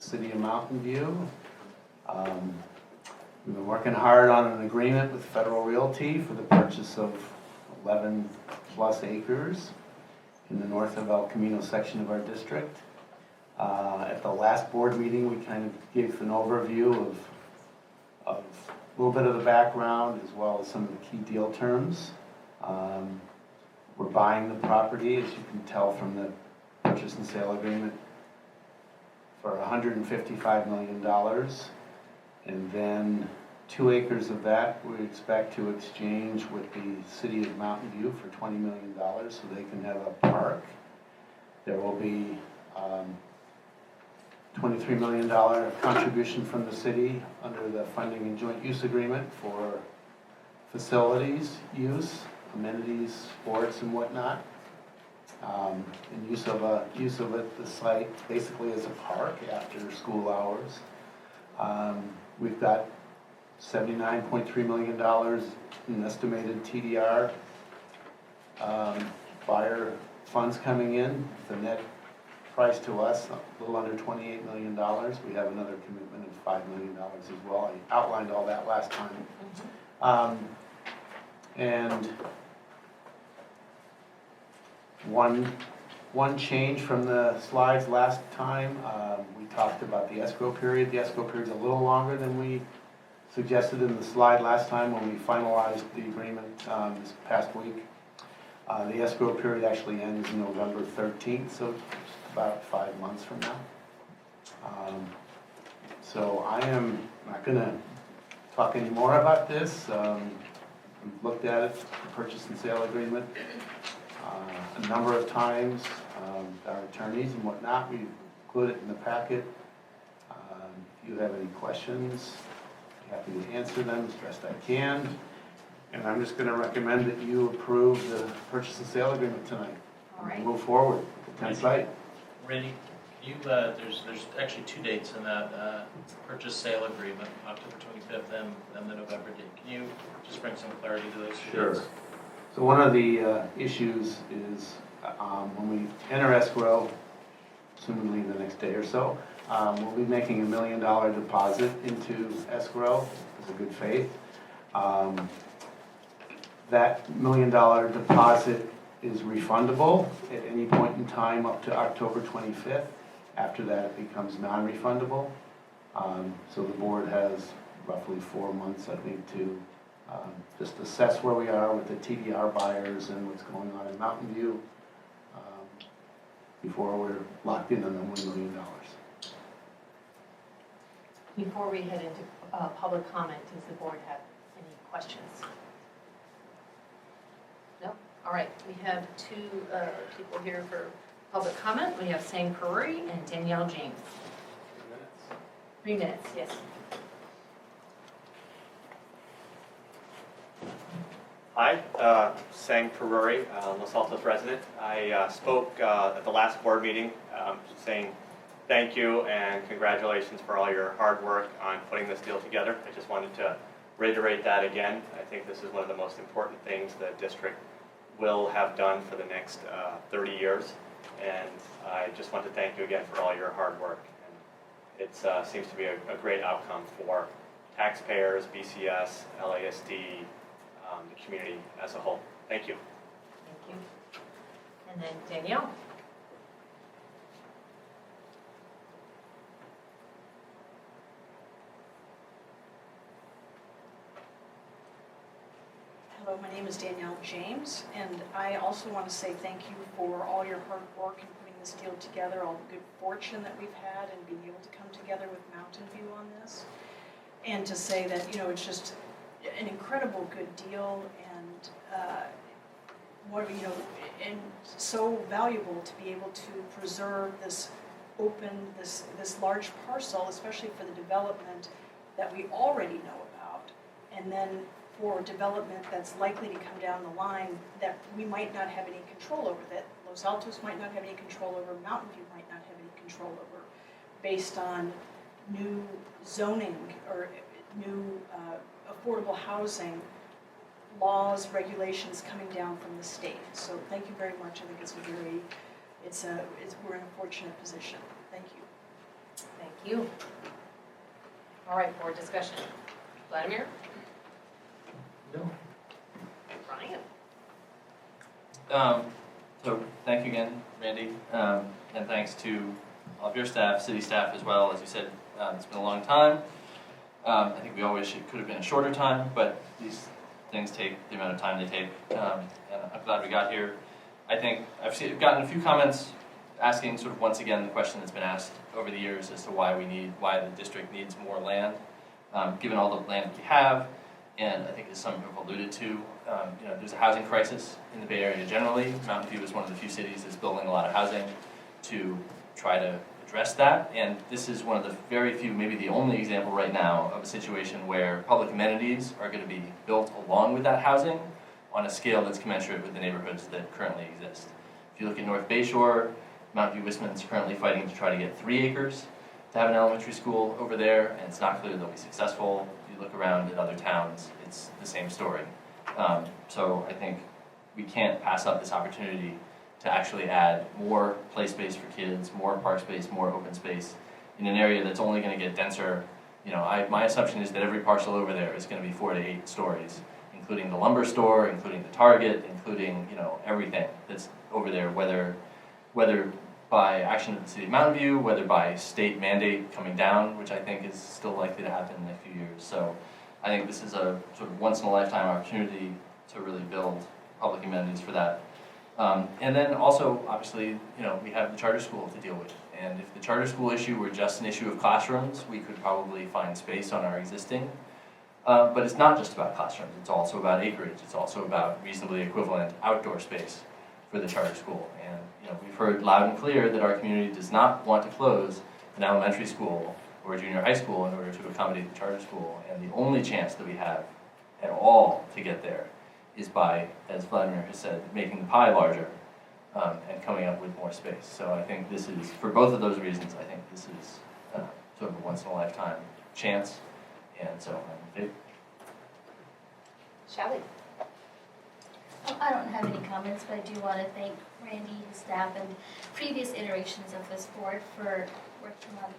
City of Mountain View. We've been working hard on an agreement with Federal Realty for the purchase of 11 plus acres in the north of El Camino section of our district. At the last board meeting, we kind of gave an overview of a little bit of the background as well as some of the key deal terms. We're buying the property, as you can tell from the purchase and sale agreement, for $155 million. And then 2 acres of that we expect to exchange with the City of Mountain View for $20 million so they can have a park. There will be $23 million contribution from the city under the funding and joint use agreement for facilities use, amenities, sports and whatnot. And use of the site basically as a park after school hours. We've got $79.3 million in estimated TDR Baier funds coming in. The net price to us, a little under $28 million. We have another commitment of $5 million as well. I outlined all that last time. And one change from the slides last time, we talked about the escrow period. The escrow period is a little longer than we suggested in the slide last time when we finalized the agreement this past week. The escrow period actually ends November 13th, so just about 5 months from now. So I am not going to talk any more about this. We've looked at it, the purchase and sale agreement, a number of times. Our attorneys and whatnot, we include it in the packet. If you have any questions, I'm happy to answer them as best I can. And I'm just going to recommend that you approve the purchase and sale agreement tonight. All right. Move forward with the 10 site. Randy, you, there's actually 2 dates in that purchase sale agreement, October 25th and the November date. Can you just bring some clarity to those 2 dates? Sure. So one of the issues is when we enter escrow, assumingly the next day or so, we'll be making $1 million deposit into escrow as a good faith. That $1 million deposit is refundable at any point in time up to October 25th. After that, it becomes non-refundable. So the board has roughly 4 months, I think, to just assess where we are with the TDR buyers and what's going on in Mountain View before we're locked in on the $1 million. Before we head into public comment, does the board have any questions? No? All right, we have 2 people here for public comment. We have Sang Peruri and Danielle James. 3 minutes, yes. Hi, Sang Peruri, Los Altos resident. I spoke at the last board meeting saying thank you and congratulations for all your hard work on putting this deal together. I just wanted to reiterate that again. I think this is one of the most important things the district will have done for the next 30 years. And I just want to thank you again for all your hard work. And it seems to be a great outcome for taxpayers, BCS, LASD, the community as a whole. Thank you. Thank you. And then Danielle. Hello, my name is Danielle James, and I also want to say thank you for all your hard work in putting this deal together, all the good fortune that we've had in being able to come together with Mountain View on this, and to say that, it's just an incredible good deal and and so valuable to be able to preserve this this large parcel, especially for the development that we already know about, and then for development that's likely to come down the line that we might not have any control over, that Los Altos might not have any control over, Mountain View might not have any control over, based on new zoning or new affordable housing laws, regulations coming down from the state. So thank you very much. I think we're in a fortunate position. Thank you. Thank you. All right, board discussion. Vladimir? No. Brian? So thank you again, Randy, and thanks to all of your staff, city staff as well. As you said, it's been a long time. I think we all wish it could have been a shorter time, but these things take the amount of time they take. And I'm glad we got here. I think I've gotten a few comments asking sort of once again the question that's been asked over the years as to why the district needs more land, given all the land we have. And I think as some have alluded to, there's a housing crisis in the Bay Area generally. Mountain View is one of the few cities that's building a lot of housing to try to address that. And this is one of the very few, maybe the only example right now of a situation where public amenities are going to be built along with that housing on a scale that's commensurate with the neighborhoods that currently exist. If you look at North Bayshore, Mountain View Wisman's currently fighting to try to get 3 acres to have an elementary school over there, and it's not clear they'll be successful. If you look around at other towns, it's the same story. So I think we can't pass up this opportunity to actually add more play space for kids, more park space, more open space in an area that's only going to get denser. My assumption is that every parcel over there is going to be 4 to 8 stories, including the lumber store, including the Target, including everything that's over there, whether by action of the city of Mountain View, whether by state mandate coming down, which I think is still likely to happen in a few years. So I think this is a sort of once-in-a-lifetime opportunity to really build public amenities for that. And then also, obviously, we have the charter school to deal with. And if the charter school issue were just an issue of classrooms, we could probably find space on our existing. But it's not just about classrooms, it's also about acreage, it's also about reasonably equivalent outdoor space for the charter school. And we've heard loud and clear that our community does not want to close an elementary school or a junior high school in order to accommodate the charter school. And the only chance that we have at all to get there is by, as Vladimir has said, making the pie larger and coming up with more space. So I think this is, for both of those reasons, I think this is sort of a once-in-a-lifetime chance. And so I'm in favor. Shelley? I don't have any comments, but I do want to thank Randy, his staff, and previous iterations of this board for working on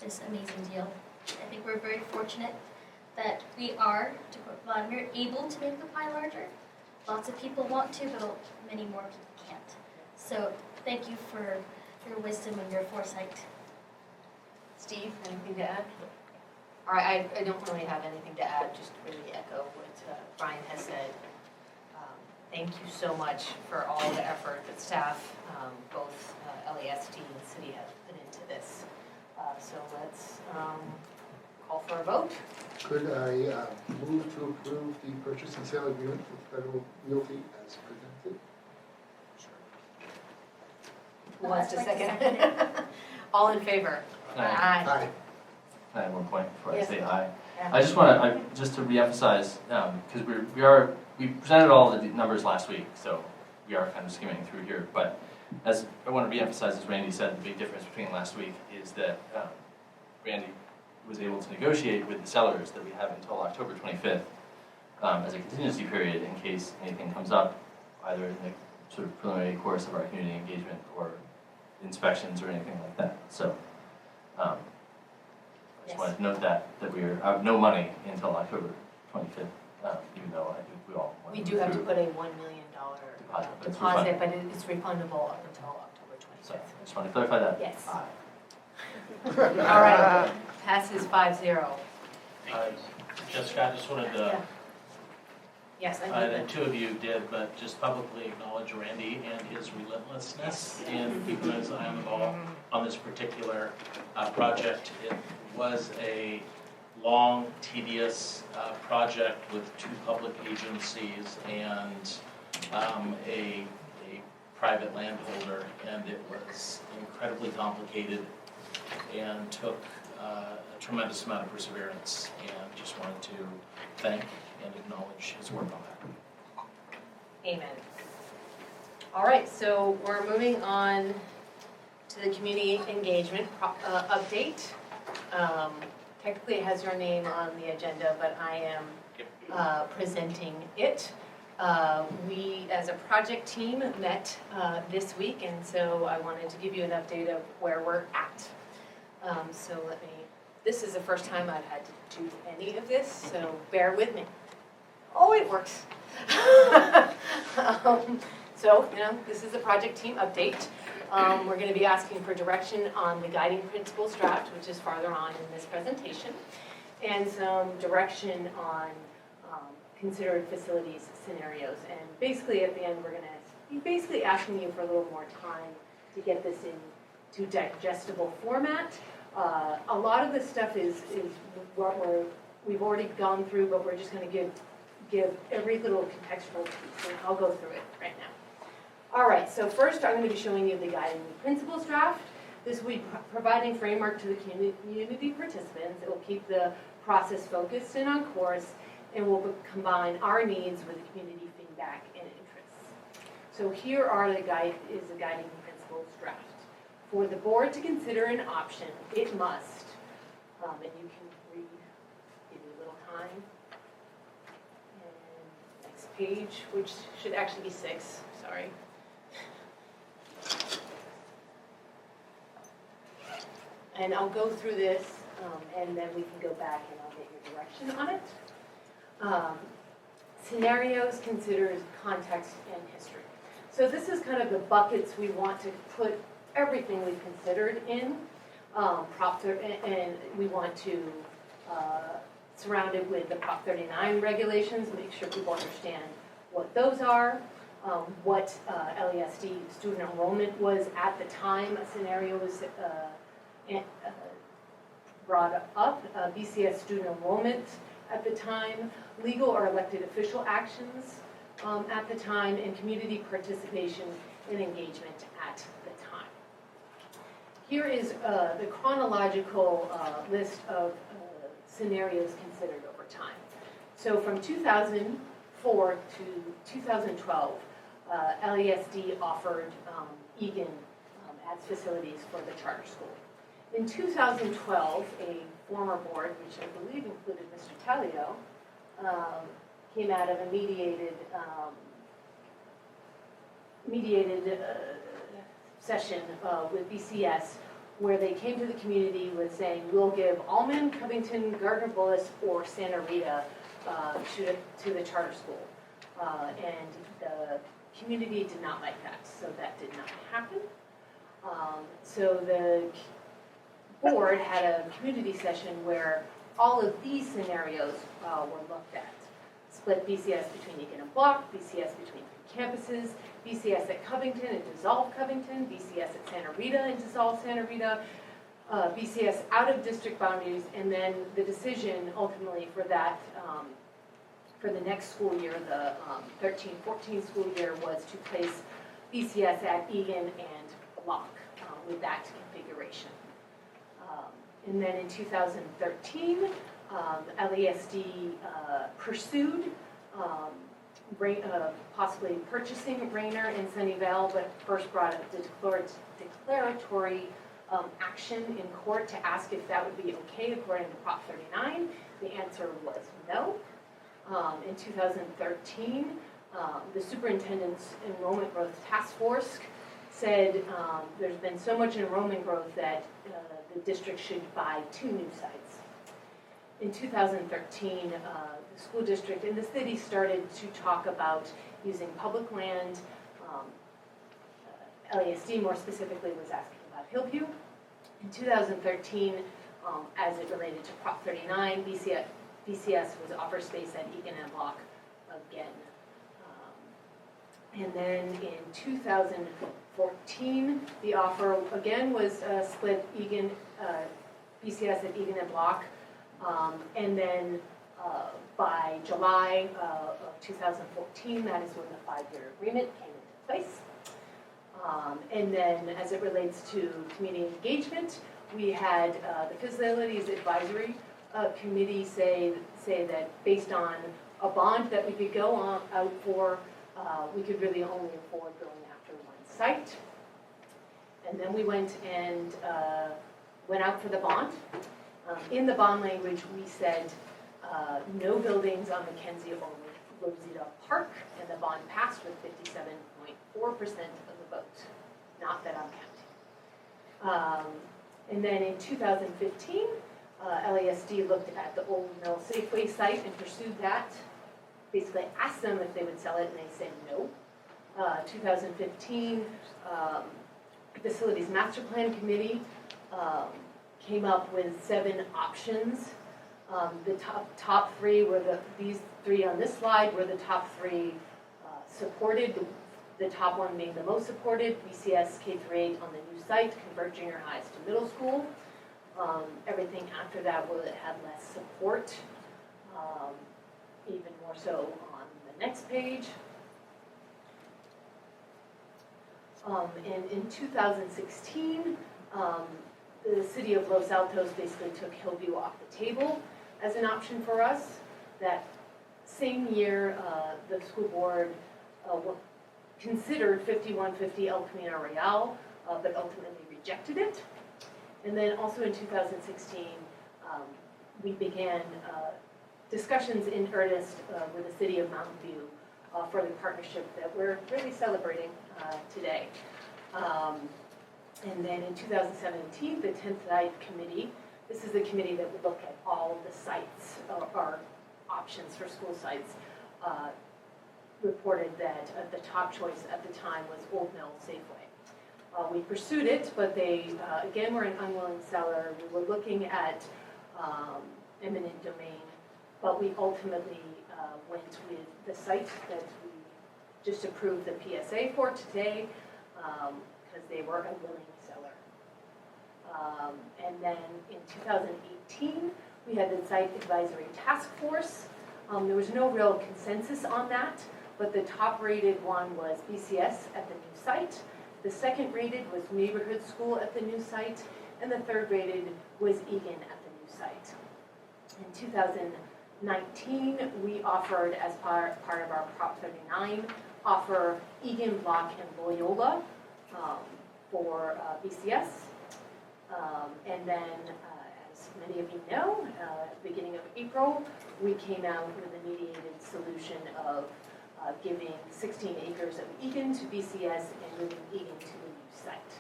this amazing deal. I think we're very fortunate that we are, to quote Vladimir, able to make the pie larger. Lots of people want to, but many more people can't. So thank you for your wisdom and your foresight. Steve, anything to add? All right, I don't really have anything to add, just really echo what Brian has said. Thank you so much for all the effort that staff, both LASD and city have put into this. So let's call for a vote. Could I move to approve the purchase and sale agreement with Federal Realty as presented? Who wants to I'd like to second? second it. All in favor? Aye. Aye. Can I add one point before I Yes. say aye? Yeah. I just want to reemphasize, because we presented all the numbers last week, so we are kind of skimming through here. But as I want to reemphasize, as Randy said, the big difference between last week is that Randy was able to negotiate with the sellers that we have until October 25th as a contingency period in case anything comes up, either in the sort of preliminary course of our community engagement or inspections or anything like that. So I just wanted to note that we are out no money until October 25th, even though I think we all want We to do have to move put a $1 million Deposit, but it's deposit, but it's refundable up until October So 25th. I just wanted to clarify that. Yes. Aye. All right, passes 5-0. Jessica, I just wanted to, Yes, I the need two of you did, but just publicly acknowledge Randy and his relentlessness in keeping his eye on the ball on this particular project. It was a long, tedious project with 2 public agencies and a private landholder, and it was incredibly complicated and took a tremendous amount of perseverance, and just wanted to thank and acknowledge his work on that. Amen. All right, so we're moving on to the community engagement update. Technically, it has your name on the agenda, but I am presenting it. We, as a project team, met this week, and so I wanted to give you an update of where we're at. So this is the first time I've had to do any of this, so bear with me. Oh, it works. So, this is the project team update. We're going to be asking for direction on the guiding principles draft, which is farther on in this presentation, and some direction on considered facilities scenarios. And basically at the end, we're going to be basically asking you for a little more time to get this into digestible format. A lot of this stuff is what we've already gone through, but we're just going to give every little contextual piece, and I'll go through it right now. All right, so first I'm going to be showing you the guiding principles draft. This will be providing framework to the community participants. It will keep the process focused and on course, and will combine our needs with the community feedback and interests. So here are the guiding principles draft. For the board to consider an option, it must, and you can read, give you a little time. And next page, which should actually be 6, sorry. And I'll go through this, and then we can go back and I'll get your direction on it. Scenarios considers context and history. So this is kind of the buckets we want to put everything we've considered in. And we want to surround it with the Prop 39 regulations, make sure people understand what those are, what LESD student enrollment was at the time a scenario was brought up, BCS student enrollment at the time, legal or elected official actions at the time, and community participation and engagement at the time. Here is the chronological list of scenarios considered over time. So from 2004 to 2012, LESD offered Egan as facilities for the charter school. In 2012, a former board, which I believe included Mr. Talio, came out of a mediated session with BCS, where they came to the community with saying, we'll give Allman, Covington, Gardner Bullis, or Santa Rita to the charter school. And the community did not like that, so that did not happen. So the board had a community session where all of these scenarios were looked at. Split BCS between Egan and Block, BCS between campuses, BCS at Covington and dissolve Covington, BCS at Santa Rita and dissolve Santa Rita, BCS out of district boundaries, and then the decision ultimately for that, for the next school year, the 13-14 school year, was to place BCS at Egan and Block with that configuration. And then in 2013, LESD pursued possibly purchasing Rayner and Sunnyvale, but first brought up the declaratory action in court to ask if that would be okay according to Prop 39. The answer was no. In 2013, the Superintendent's Enrollment Growth Task Force said there's been so much enrollment growth that the district should buy 2 new sites. In 2013, the school district and the city started to talk about using public land. LASD more specifically was asking about Hillview. In 2013, as it related to Prop 39, BCS was offered space at Egan and Block again. And then in 2014, the offer again was split BCS at Egan and Block. And then by July of 2014, that is when the 5-year agreement came into place. And then as it relates to community engagement, we had the Facilities Advisory Committee say that based on a bond that we could go out for, we could really only afford going after one site. And then we went out for the bond. In the bond language, we said no buildings on Mackenzie or Rosita Park, and the bond passed with 57.4% of the vote. Not that I'm counting. And then in 2015, LASD looked at the Old Mill Safeway site and pursued that. Basically asked them if they would sell it, and they said no. 2015, Facilities Master Plan Committee came up with 7 options. The top 3 were these 3 on this slide were the top 3 supported. The top one being the most supported, BCS K-8 on the new site, convert junior highs to middle school. Everything after that had less support, even more so on the next page. And in 2016, the city of Los Altos basically took Hillview off the table as an option for us. That same year, the school board considered 5150 El Camino Real, but ultimately rejected it. And then also in 2016, we began discussions in earnest with the city of Mountain View for the partnership that we're really celebrating today. And then in 2017, the 10th Site Committee, this is the committee that would look at all the sites, or options for school sites, reported that the top choice at the time was Old Mill Safeway. We pursued it, but they, again, were an unwilling seller. We were looking at eminent domain, but we ultimately went with the site that we just approved the PSA for today, because they were a willing seller. And then in 2018, we had the Site Advisory Task Force. There was no real consensus on that, but the top rated one was BCS at the new site. The second rated was Neighborhood School at the new site, and the third rated was Egan at the new site. In 2019, we offered, as part of our Prop 39 offer, Egan, Block, and Loyola for BCS. And then, as many of you know, at the beginning of April, we came out with a mediated solution of giving 16 acres of Egan to BCS and moving Egan to the new site.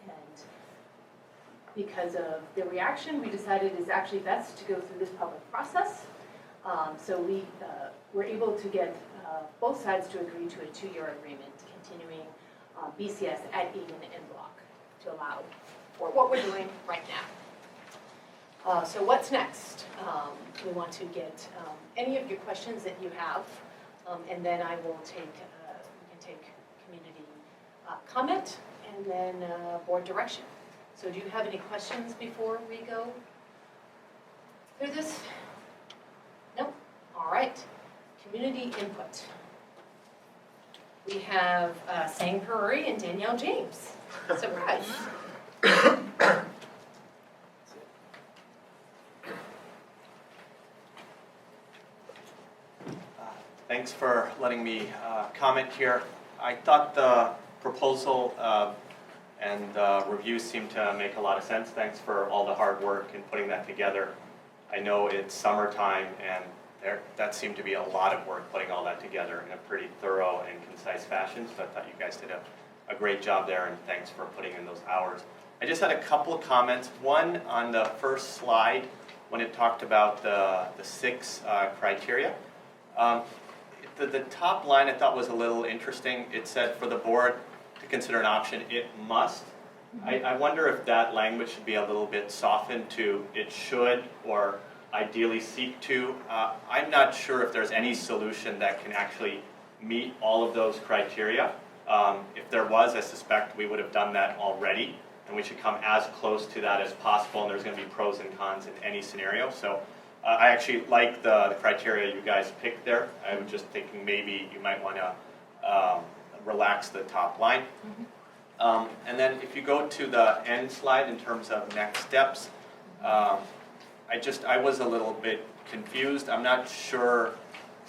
And because of the reaction, we decided it's actually best to go through this public process. So we were able to get both sides to agree to a 2-year agreement, continuing BCS at Egan and Block to allow for what we're doing right now. So what's next? We want to get any of your questions that you have, and then I will take, we can take community comment and then board direction. So do you have any questions before we go through this? No? All right. Community input. We have Sang Peruri and Danielle James. Surprise. Thanks for letting me comment here. I thought the proposal and review seemed to make a lot of sense. Thanks for all the hard work in putting that together. I know it's summertime, and that seemed to be a lot of work putting all that together in a pretty thorough and concise fashion, so I thought you guys did a great job there, and thanks for putting in those hours. I just had a couple of comments. One on the first slide, when it talked about the 6 criteria. The top line I thought was a little interesting. It said for the board to consider an option, it must. I wonder if that language should be a little bit softened to it should or ideally seek to. I'm not sure if there's any solution that can actually meet all of those criteria. If there was, I suspect we would have done that already, and we should come as close to that as possible, and there's going to be pros and cons in any scenario. So I actually like the criteria you guys picked there. I was just thinking maybe you might want to relax the top line. And then if you go to the end slide in terms of next steps, I was a little bit confused. I'm not sure.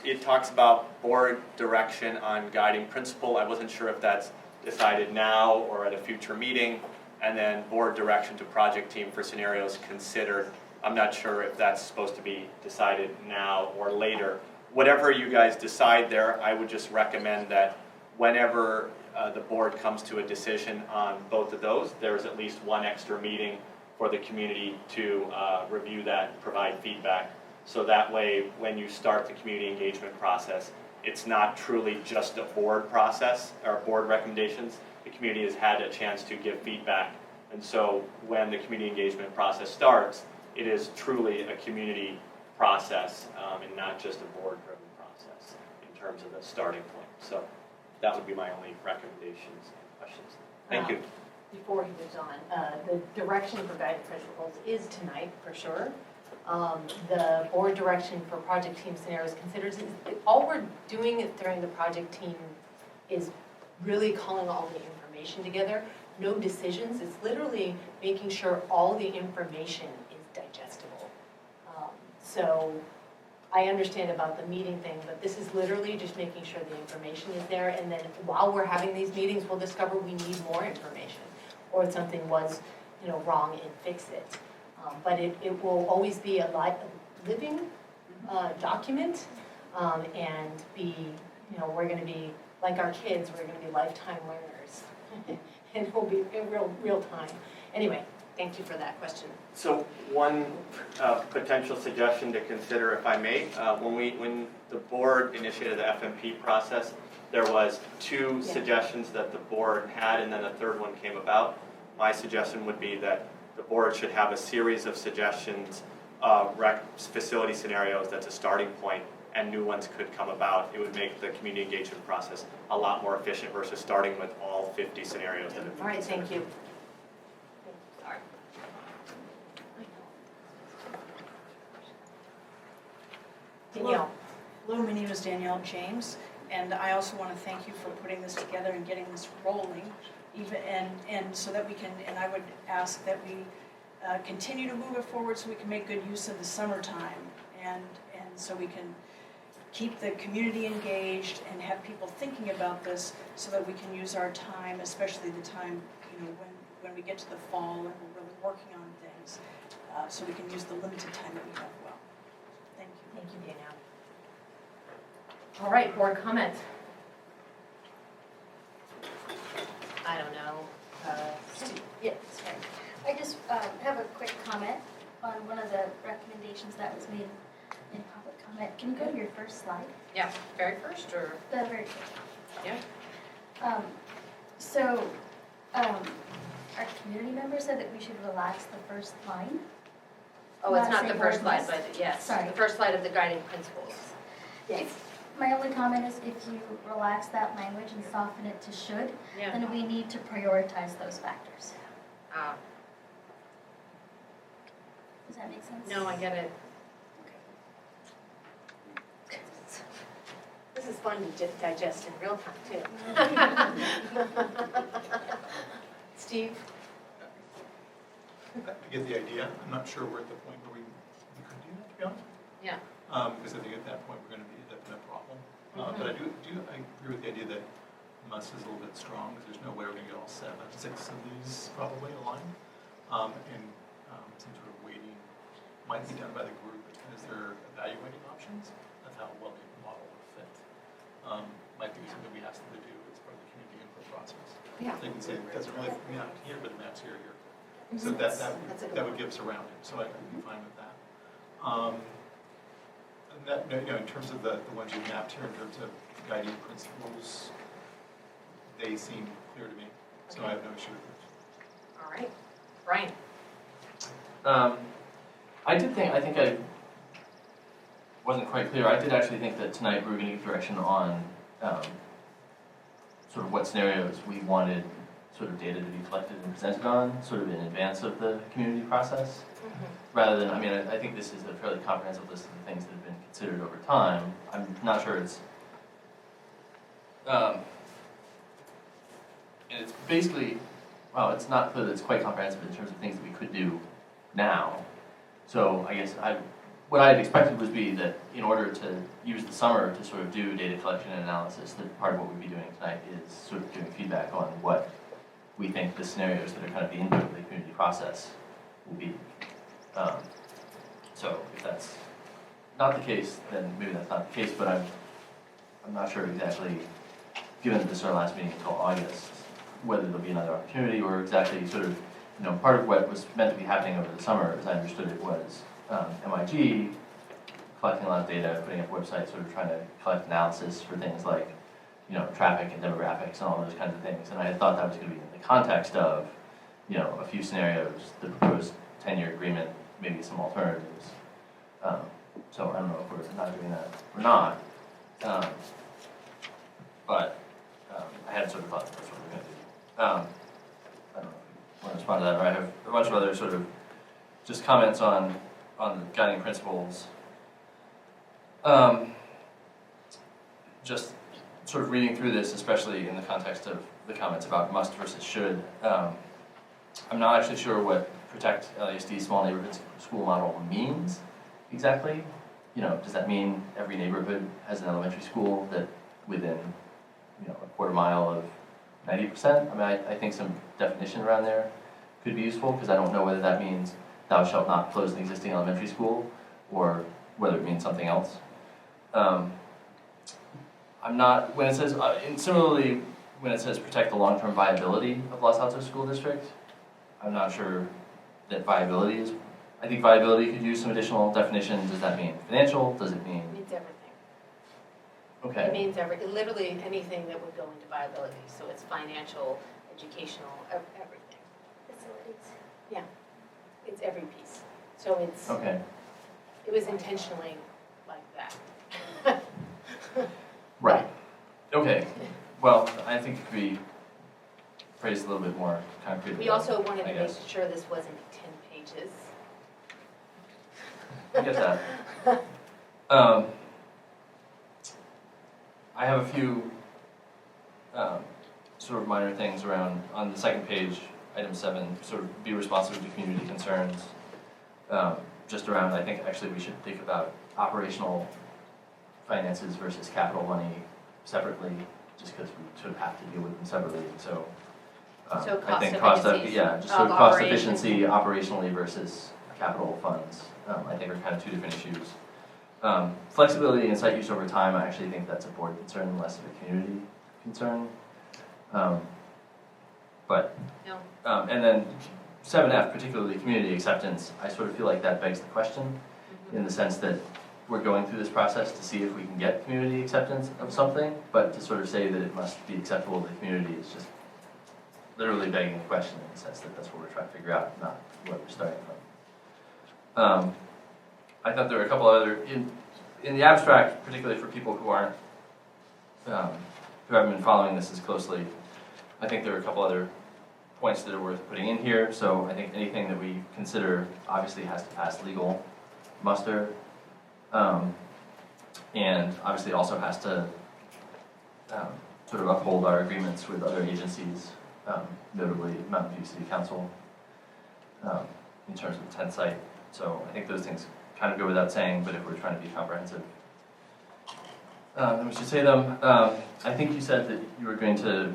It talks about board direction on guiding principle. I wasn't sure if that's decided now or at a future meeting. And then board direction to project team for scenarios considered. I'm not sure if that's supposed to be decided now or later. Whatever you guys decide there, I would just recommend that whenever the board comes to a decision on both of those, there's at least one extra meeting for the community to review that and provide feedback. So that way, when you start the community engagement process, it's not truly just a board process or board recommendations. The community has had a chance to give feedback. And so when the community engagement process starts, it is truly a community process and not just a board-driven process in terms of the starting point. So that would be my only recommendations and questions. Thank you. Before he moves on, the direction for guided principles is tonight, for sure. The board direction for project team scenarios considers, all we're doing during the project team is really calling all the information together. No decisions, it's literally making sure all the information is digestible. So I understand about the meeting thing, but this is literally just making sure the information is there, and then while we're having these meetings, we'll discover we need more information, or something was, wrong and fix it. But it will always be a living document, and be, we're gonna be, like our kids, we're gonna be lifetime learners. And we'll be in real time. Anyway, thank you for that question. So one potential suggestion to consider, if I may, when the board initiated the FMP process, there was two suggestions that the board had, and then a third one came about. My suggestion would be that the board should have a series of suggestions, facility scenarios that's a starting point, and new ones could come about. It would make the community engagement process a lot more efficient versus starting with all 50 scenarios that have been All right, considered. thank you. Sorry. Danielle. Hello, my name is Danielle James, and I also want to thank you for putting this together and getting this rolling, and so that we can, and I would ask that we continue to move it forward so we can make good use of the summertime, and so we can keep the community engaged and have people thinking about this so that we can use our time, especially the time, when we get to the fall and we're really working on things, so we can use the limited time that we have well. Thank you. Thank you, Danielle. All right, board comments. I don't know. Yeah, sorry. I just have a quick comment on one of the recommendations that was made in public comment. Can you go to your first slide? Yeah, very first, or? The very first. Yeah. So, our community member said that we should relax the first line. Oh, it's not Say the first board slide, list. but yes. Sorry. The first slide of the guiding principles. Yes. My only comment is if you relax that language and soften it to should, Yeah. then we need to prioritize those factors. Does that make sense? No, I get it. This is fun to digest in real time, too. Steve? I get the idea. I'm not sure we're at the point where we could do that, to be honest. Yeah. Because I think at that point we're going to be at a problem. But I agree with the idea that must is a little bit strong because there's no way we're going to get all 6 of these probably aligned. Some sort of weighting might be done by the group as they're evaluating options of how well the model will fit. Might be something we ask them to do as part of the community input process. Yeah. They can say it doesn't really map here, but it maps here. So that would give us a round. So I'd be fine with that. And that, in terms of the ones you mapped here, in terms of guiding principles, they seem clear to me. So I have no issue with those. All right. Bryan? I think I wasn't quite clear. I did actually think that tonight we were going to give direction on sort of what scenarios we wanted sort of data to be collected and presented on, sort of in advance of the community process. Rather than, I think this is a fairly comprehensive list of the things that have been considered over time. I'm not sure it's, and it's basically, well, it's not clear that it's quite comprehensive in terms of things that we could do now. So I guess what I had expected would be that in order to use the summer to sort of do data collection and analysis, that part of what we'd be doing tonight is sort of giving feedback on what we think the scenarios that are kind of the input of the community process will be. So if that's not the case, then maybe that's not the case, but I'm not sure exactly given that this is our last meeting until August, whether there'll be another opportunity or exactly sort of, part of what was meant to be happening over the summer, as I understood it, was MIG collecting a lot of data, putting up websites, sort of trying to collect analysis for things like, traffic and demographics and all those kinds of things. And I had thought that was going to be in the context of, a few scenarios, the proposed 10-year agreement, maybe some alternatives. So I don't know if we're not doing that or not. But I had sort of thought that's what we're going to do. I don't know if you want to respond to that, or I have a bunch of other sort of just comments on the guiding principles. Just sort of reading through this, especially in the context of the comments about must versus should. I'm not actually sure what protect LASD small neighborhood school model means exactly. Does that mean every neighborhood has an elementary school that within, a quarter mile of 90%? I mean, I think some definition around there could be useful, because I don't know whether that means thou shalt not close an existing elementary school, or whether it means something else. I'm not, when it says, and similarly, when it says protect the long-term viability of Los Altos School District, I'm not sure that viability is, I think viability could use some additional definition. Does that mean financial? Does it mean? It means everything. Okay. It means literally anything that would go into viability, so it's financial, educational, everything. Facilities. Yeah, it's every piece. So it's, Okay. it was intentionally like that. Right. Okay. Well, I think it could be phrased a little bit more concretely. We also wanted I to make guess. sure this wasn't 10 pages. I get that. I have a few sort of minor things around, on the second page, item 7, sort of be responsive to community concerns. Just around, I think actually we should think about operational finances versus capital money separately, just because we sort of have to deal with them separately. So, So I think cost just efficiency sort of of cost operation. efficiency operationally versus capital funds, I think are kind of two different issues. Flexibility and site use over time, I actually think that's a board concern and less of a community concern. But, No. and then 7F, particularly community acceptance, I sort of feel like that begs the question in the sense that we're going through this process to see if we can get community acceptance of something, but to sort of say that it must be acceptable to the community is just literally begging the question in the sense that that's what we're trying to figure out, not what we're starting from. I thought there were a couple other, in the abstract, particularly for people who aren't, who haven't been following this as closely, I think there are a couple other points that are worth putting in here. So I think anything that we consider obviously has to pass legal muster, and obviously also has to sort of uphold our agreements with other agencies, notably Mountain View City Council, in terms of the 10th site. So I think those things kind of go without saying, but if we're trying to be comprehensive, then we should say them. I think you said that you were going to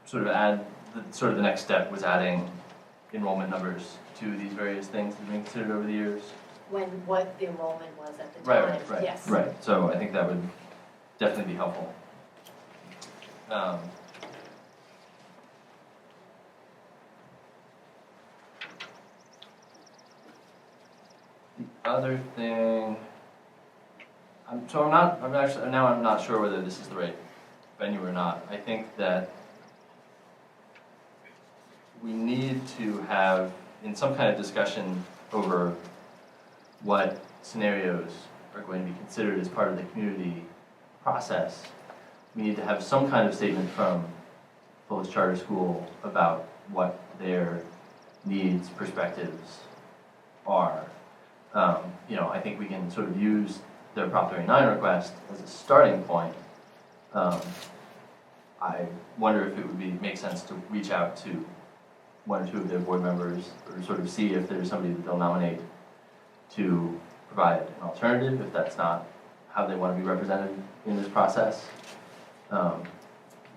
sort of add, the next step was adding enrollment numbers to these various things that have been considered over the years. What the enrollment was at the time. Right. Yes. Right, so I think that would definitely be helpful. The other thing, I'm not sure whether this is the right venue or not. I think that we need to have, in some kind of discussion over what scenarios are going to be considered as part of the community process, we need to have some kind of statement from Kohls Charter School about what their needs, perspectives are. I think we can sort of use their Prop 39 request as a starting point. I wonder if it would make sense to reach out to one or two of their board members, or sort of see if there's somebody that they'll nominate to provide an alternative, if that's not how they want to be represented in this process.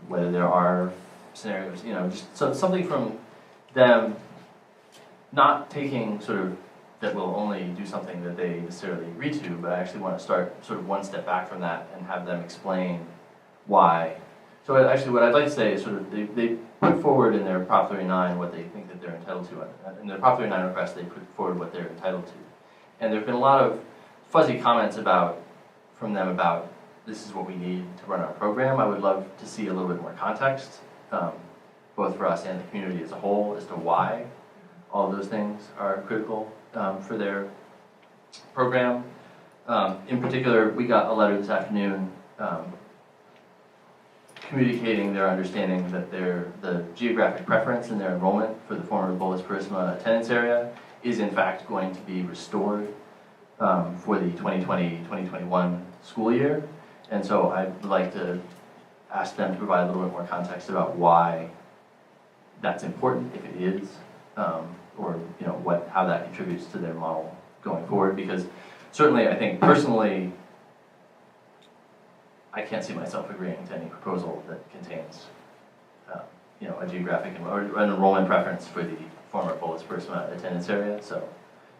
Whether there are scenarios, just something from them, not taking sort of that will only do something that they necessarily agree to, but I actually want to start sort of one step back from that and have them explain why. So actually what I'd like to say is sort of, they put forward in their Prop 39 what they think that they're entitled to. In their Prop 39 request, they put forward what they're entitled to. And there've been a lot of fuzzy comments from them about this is what we need to run our program. I would love to see a little bit more context, both for us and the community as a whole, as to why all of those things are critical for their program. In particular, we got a letter this afternoon communicating their understanding that the geographic preference in their enrollment for the former Kohls Purchase attendance area is in fact going to be restored for the 2020-2021 school year. And so I'd like to ask them to provide a little bit more context about why that's important, if it is, or how that contributes to their model going forward. Because certainly, I think personally, I can't see myself agreeing to any proposal that contains, a geographic or an enrollment preference for the former Kohls Purchase attendance area. So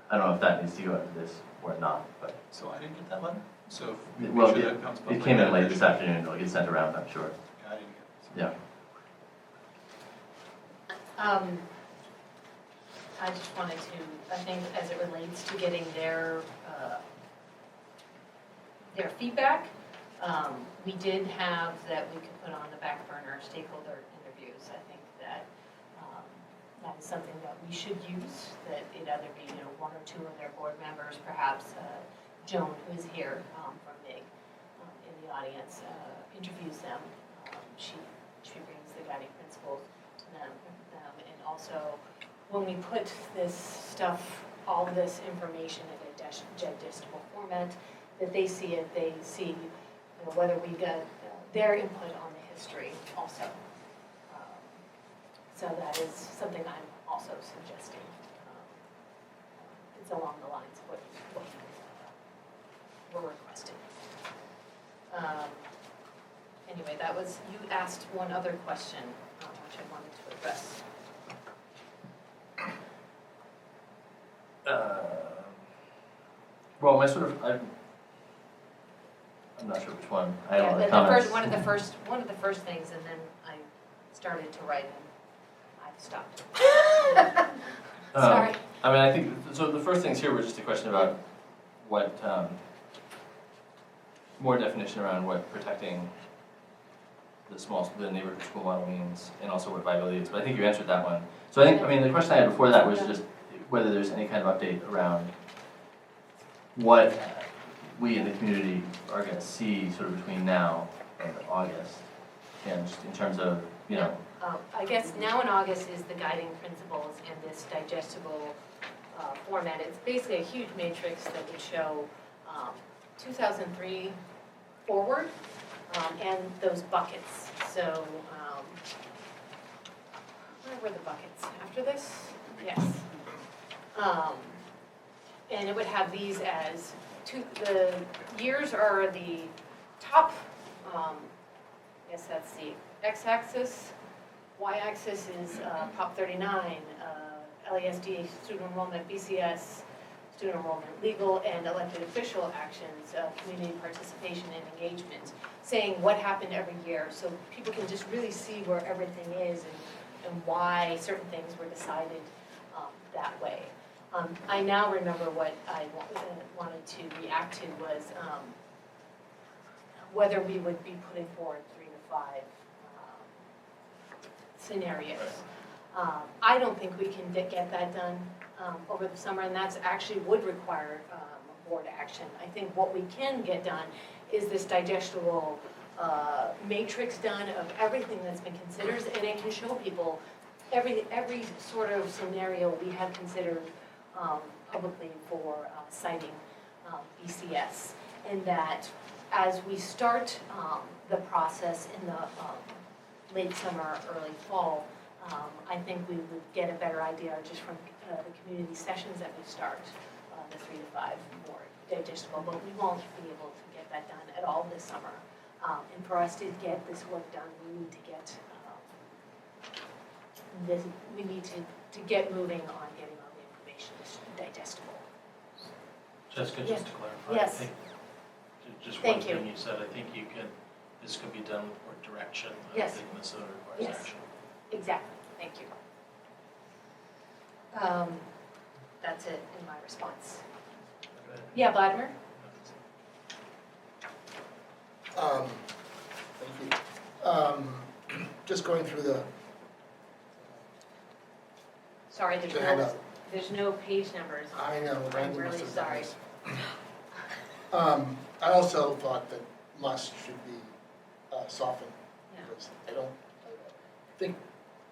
I don't know if that needs to go into this or not, but. So I didn't get that letter? So make Well, sure that comes it came in late this afternoon. It'll get sent around, I'm sure. Yeah, I didn't get it. Yeah. I just wanted to, I think as it relates to getting their feedback, we did have that we could put on the back burner stakeholder interviews. I think that that is something that we should use, that it either be, one or two of their board members, perhaps Joan, who is here from MIG in the audience, interviews them. She brings the guiding principles to them, and also when we put this stuff, all this information in a digestible format, that they see it, they see whether we got their input on the history also. So that is something I'm also suggesting. It's along the lines of what we're requesting. Anyway, that was, you asked one other question, which I wanted to address. Well, I'm not sure which one. I don't know. One of the first things, and then I started to write and I stopped. Sorry. I think, so the first things here were just a question about what, more definition around what protecting the neighborhood school model means, and also what viability is, but I think you answered that one. So I think, the question I had before that was just whether there's any kind of update around what we in the community are going to see sort of between now and August, and just in terms of, I guess now in August is the guiding principles and this digestible format. It's basically a huge matrix that would show 2003 forward and those buckets. So where were the buckets? After this? Yes. And it would have these as the years are the top, yes, that's the x-axis. Y-axis is Prop 39, LASD student enrollment, BCS, student enrollment, legal and elected official actions, community participation and engagement, saying what happened every year, so people can just really see where everything is and why certain things were decided that way. I now remember what I wanted to react to was whether we would be putting forward 3 to 5 scenarios. I don't think we can get that done over the summer, and that's actually would require board action. I think what we can get done is this digestible matrix done of everything that's been considered, and it can show people every sort of scenario we have considered publicly for citing BCS, and that as we start the process in the late summer, early fall, I think we would get a better idea just from the community sessions that we start, the 3 to 5 more digestible, but we won't be able to get that done at all this summer. And for us to get this work done, we need to get to get moving on getting all the information digestible. Jessica, Yes. just to clarify. Yes. I think, just one Thank you. thing you said, I think you can this could be done with more direction. I Yes. don't think Minnesota requires Yes. action. Exactly, thank you. That's it in my response. Go ahead. Yeah, Vladimir? Thank you. Just going through the Sorry, handout. there's no page numbers. I know, I'm Randy really must have done sorry. this. I also thought that must should be softened, Yeah. because I don't think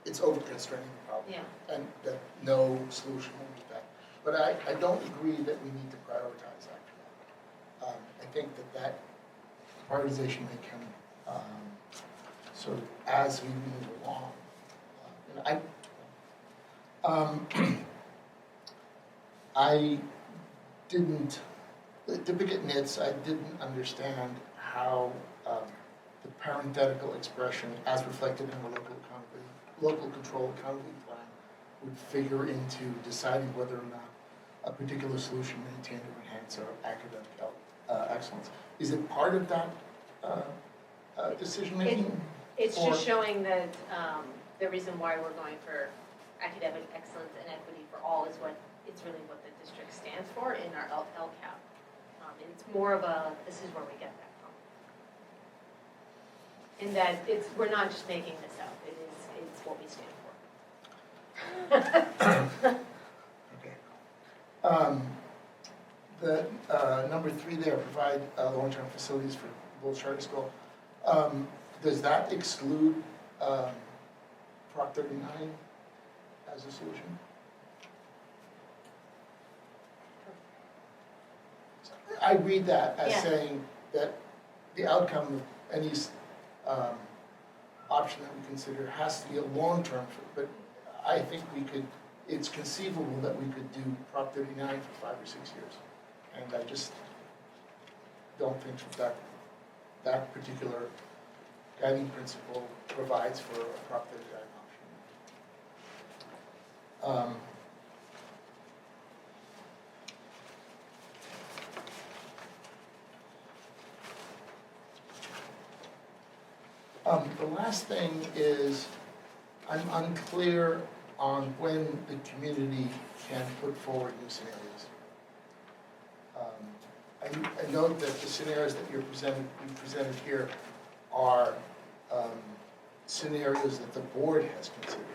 it's over constraining the problem. Yeah, And that no solution will be that. But I don't agree that we need to prioritize after that. I think that prioritization may come sort of as we move along. I didn't, to pick at nits, I didn't understand how the parenthetical expression as reflected in the local control accountability plan would figure into deciding whether or not a particular solution maintain or enhance our academic excellence. Is it part of that decision making? it's just showing that the reason why we're going for academic excellence and equity for all is what, it's really what the district stands for in our LCAP. It's more of a, this is where we get that from. In that we're not just making this up, it's what we stand for. Okay. The number 3 there, provide long-term facilities for Kohls Charter School. Does that exclude Prop 39 as a solution? I read that as saying that the outcome of any option that we consider has to be a long-term, but I think it's conceivable that we could do Prop 39 for 5 or 6 years. And I just don't think that particular guiding principle provides for a Prop 39 option. The last thing is, I'm unclear on when the community can put forward new scenarios. I note that the scenarios that you presented here are scenarios that the board has considered.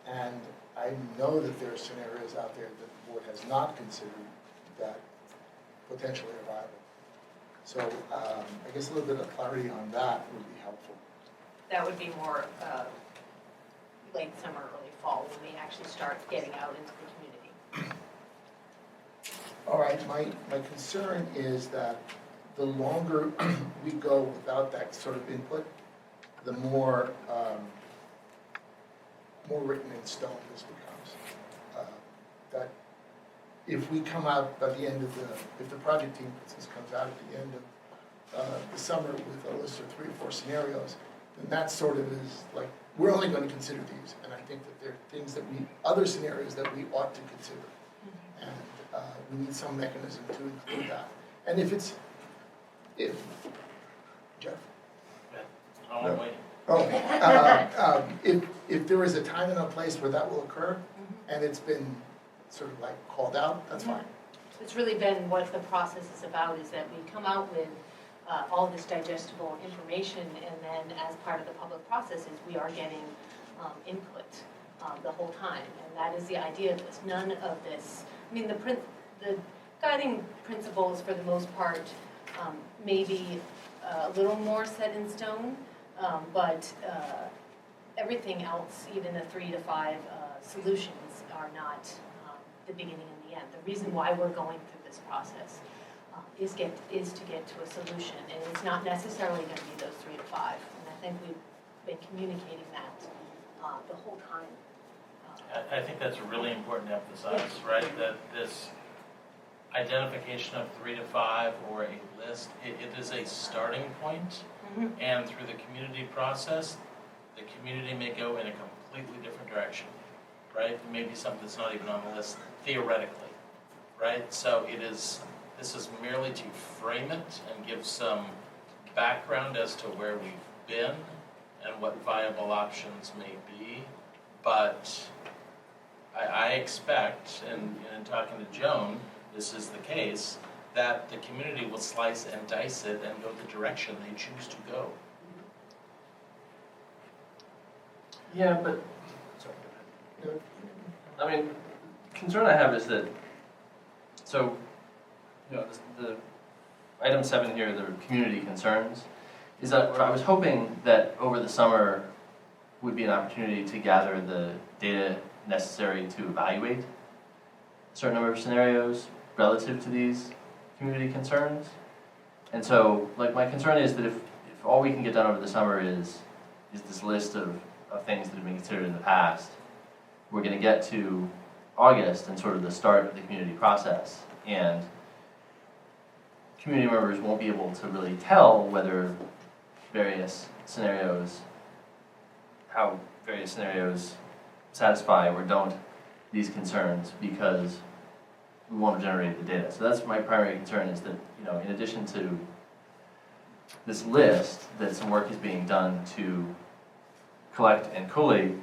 And I know that there are scenarios out there that the board has not considered that potentially are viable. So I guess a little bit of clarity on that would be helpful. That would be more late summer, early fall, when we actually start getting out into the community. All right, my concern is that the longer we go without that sort of input, the more written in stone this becomes. That if we come out by the end of if the project team, for instance, comes out at the end of the summer with a list of 3 or 4 scenarios, then that sort of is like, we're only going to consider these, and I think that there are things other scenarios that we ought to consider. And we need some mechanism to include that. And if Jeff? Oh, No. wait. If there is a time and a place where that will occur, and it's been sort of like called out, that's fine. It's really been what the process is about, is that we come out with all this digestible information, and then as part of the public processes, we are getting input the whole time. And that is the idea of this. None of this, I mean, the guiding principles for the most part may be a little more set in stone, but everything else, even the 3 to 5 solutions, are not the beginning and the end. The reason why we're going through this process is to get to a solution, and it's not necessarily going to be those 3 to 5. And I think we've been communicating that the whole time. I think that's really important to emphasize, right? That this identification of 3 to 5 or a list, it is a starting point. And through the community process, the community may go in a completely different direction, right? Maybe something that's not even on the list theoretically, right? So this This is merely to frame it and give some background as to where we've been and what viable options may be. But I expect, and in talking to Joan, this is the case, that the community will slice and dice it and go the direction they choose to go. Yeah, but, sorry. I mean, concern I have is that, so, you know, the item 7 here, the community concerns, is that what I was hoping that over the summer would be an opportunity to gather the data necessary to evaluate a certain number of scenarios relative to these community concerns. And so, like, my concern is that if all we can get done over the summer is this list of things that have been considered in the past, we're going to get to August and sort of the start of the community process, and community members won't be able to really tell whether various scenarios, how various scenarios satisfy or don't these concerns, because we won't have generated the data. So that's my primary concern, is that, you know, in addition to this list, that some work is being done to collect and collate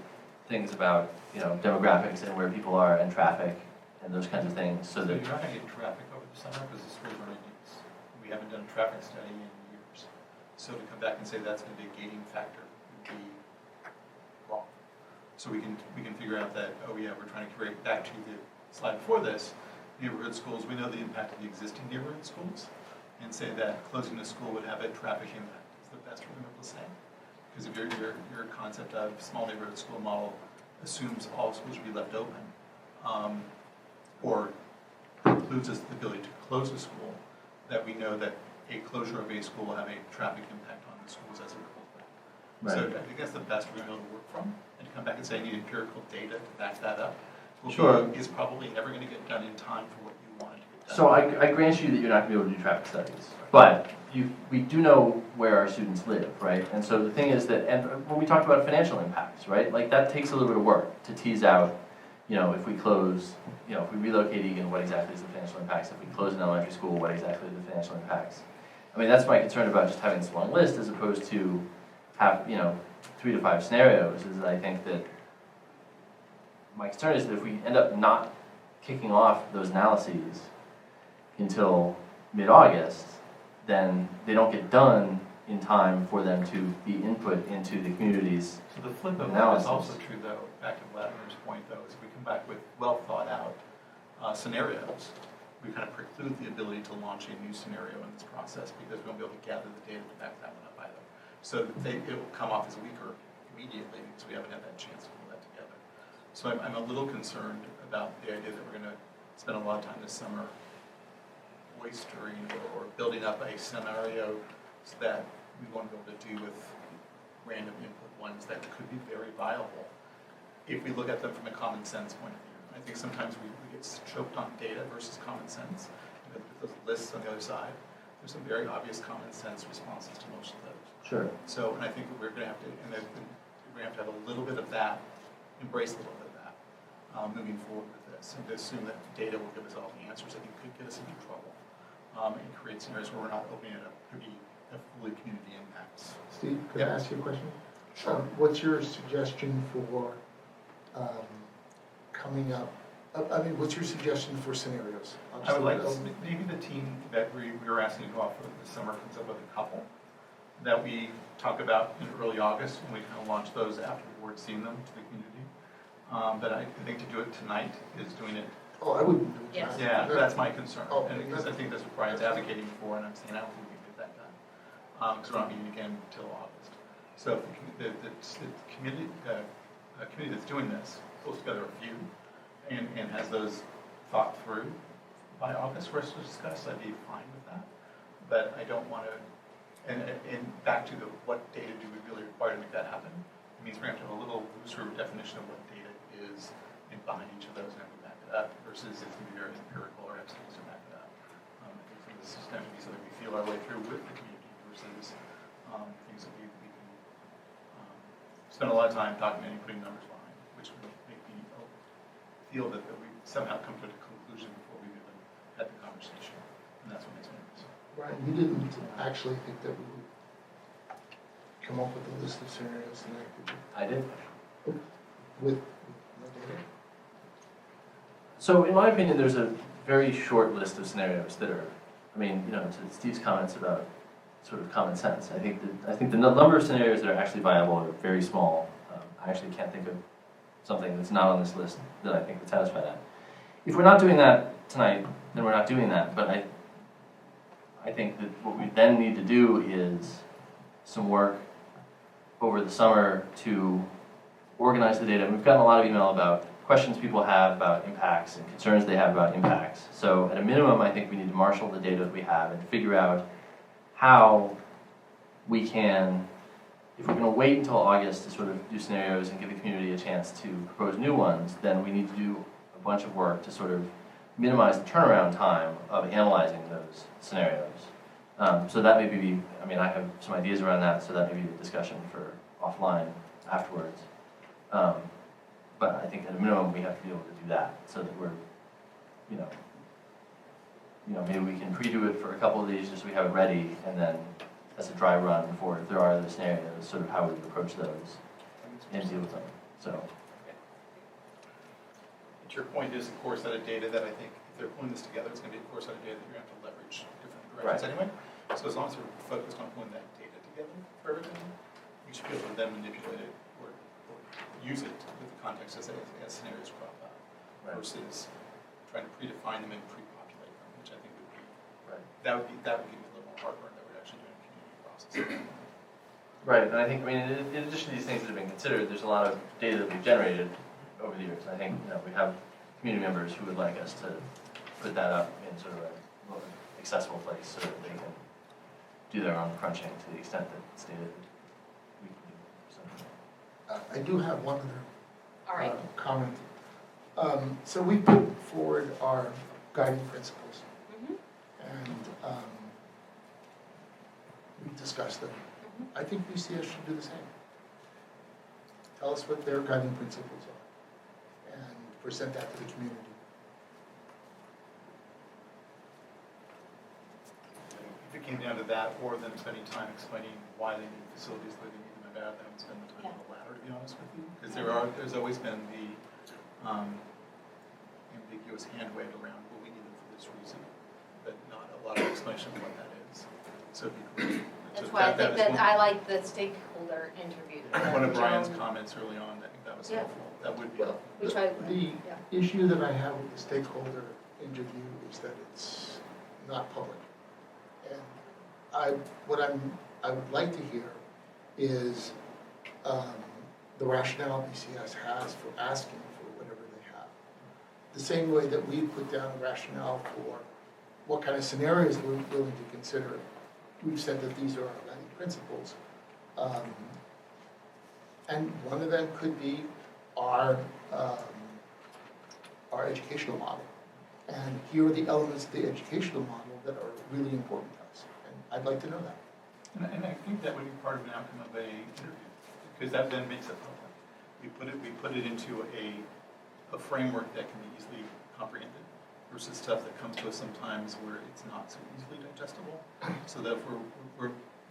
things about, you know, demographics and where people are and traffic and those kinds of things, so So that. you're not gonna get traffic over the summer because the schools are in use. We haven't done a traffic study in years. So to come back and say that's gonna be a gating factor would be wrong. So we can figure out that, oh yeah, we're trying to create, back to the slide before this, neighborhood schools, we know the impact of the existing neighborhood schools, and say that closing the school would have a traffic impact is the best we're gonna be able to say. Because if your concept of small neighborhood school model assumes all schools will be left open, or precludes us the ability to close a school, that we know that a closure of a school will have a traffic impact on the schools as a result. Right. So I think that's the best we're going to be able to work from, and to come back and say I need empirical data to back that up. Sure. Is probably never going to get done in time for what you want it to get done. So I grant you that you're not going to be able to do traffic studies, but we do know where our students live, right? And so the thing is that, and when we talked about financial impacts, right? Like, that takes a little bit of work to tease out, you know, if we close, you know, if we relocate Egan, what exactly is the financial impacts? If we close an elementary school, what exactly are the financial impacts? I mean, that's my concern about just having this long list, as opposed to have, you know, 3 to 5 scenarios, is that I think that my concern is that if we end up not kicking off those analyses until mid-August, then they don't get done in time for them to be input into the community's. So the flip of that analysis. is also true, though, back to Latimer's point, though, is we come back with well-thought-out scenarios, we kind of preclude the ability to launch a new scenario in this process because we won't be able to gather the data to back that one up either. So it will come off as weaker immediately because we haven't had that chance to pull that together. So I'm a little concerned about the idea that we're going to spend a lot of time this summer oystering or building up a scenario that we want to be able to do with random input ones that could be very viable if we look at them from a common sense point of view. I think sometimes we get choked on data versus common sense. You know, those lists on the other side, there's some very obvious common sense responses to most of those. Sure. So, and I think we're going to have to, and then we're going to have a little bit of that, embrace a little bit of that, moving forward with this. And to assume that data will give us all the answers, I think could get us into trouble, and create scenarios where we're not opening it up to be a fully community impacts. Steve, could I ask you a question? Sure. What's your suggestion for coming up? What's your suggestion for scenarios? I would like, maybe the team that we were asking to go off for this summer comes up with a couple that we talk about in early August, and we kind of launch those after the board's seen them to the community. But I think to do it tonight is doing it. Oh, I wouldn't do it. Yes. Yeah, that's my concern. Oh, And because I think that's what Brian's advocating for, and I'm saying I don't think we can get that done. Because we're not meeting again until August. So if the committee that's doing this pulls together a few and has those thought through by August for us to discuss, I'd be fine with that. But I don't want to, and back to what data do we really require to make that happen? It means we're going to have a little looser definition of what data is and behind each of those and we back it up versus it's going to be very empirical or have studies to back it up. I think some of this is going to be something we feel our way through with the community versus things that we can spend a lot of time documenting, putting numbers behind, which would make me feel that we somehow come to a conclusion before we've even had the conversation. And that's what makes me nervous. Brian, you didn't actually think that we would come up with a list of scenarios tonight, did you? I did. With no data? So in my opinion, there's a very short list of scenarios that are, I mean, you know, to Steve's comments about sort of common sense, I think the number of scenarios that are actually viable are very small. I actually can't think of something that's not on this list that I think would satisfy that. If we're not doing that tonight, then we're not doing that, but I think that what we then need to do is some work over the summer to organize the data. We've gotten a lot of email about questions people have about impacts and concerns they have about impacts. So at a minimum, I think we need to marshal the data that we have and figure out how we can, if we're going to wait until August to sort of do scenarios and give the community a chance to propose new ones, then we need to do a bunch of work to sort of minimize the turnaround time of analyzing those scenarios. So that may be, I mean, I have some ideas around that, so that may be a discussion for offline afterwards. But I think at a minimum, we have to be able to do that so that we're, you know, maybe we can pre-do it for a couple of days just so we have it ready, and then as a dry run for if there are other scenarios, sort of how we would approach those and deal with them. So. But your point is a core set of data that I think if they're pulling this together, it's going to be a core set of data that you're going to have to leverage different directions anyway. So as long as we're focused on pulling that data together for everything, we should be able to then manipulate it or use it with the context as scenarios crop up versus trying to predefine them and pre-populate them, which I think would be, that would give me a little more heartburn that we're actually doing a community process. Right, and I think, I mean, in addition to these things that have been considered, there's a lot of data that we've generated over the years. I think, you know, we have community members who would like us to put that up in sort of a more accessible place so that they can do their own crunching to the extent that it's data that we can do. So. I do have one All right. other comment. So we put forward our guiding principles, and we discussed them. I think BCS should do the same. Tell us what their guiding principles are, and present that to the community. If it came down to that, or them spending time explaining why they need facilities, the way they need them, I'd rather them spend the time on the latter, to be honest with you. Because there's always been the ambiguous hand wave around, well, we need them for this reason, but not a lot of explanation of what that is. So if you could, That's why I think that I like the stakeholder interview. one of Brian's comments early on, I think that was helpful. That would be helpful. Which I, The issue that I have with the stakeholder interview is that it's not public. And what I would like to hear is the rationale BCS has for asking for whatever they have. The same way that we put down a rationale for what kind of scenarios we're willing to consider. We've said that these are our guiding principles. And one of them could be our educational model. And here are the elements of the educational model that are really important to us. And I'd like to know that. And I think that would be part of an outcome of an interview, because that then makes it public. We put it into a framework that can be easily comprehended versus stuff that comes to us sometimes where it's not so easily digestible. So that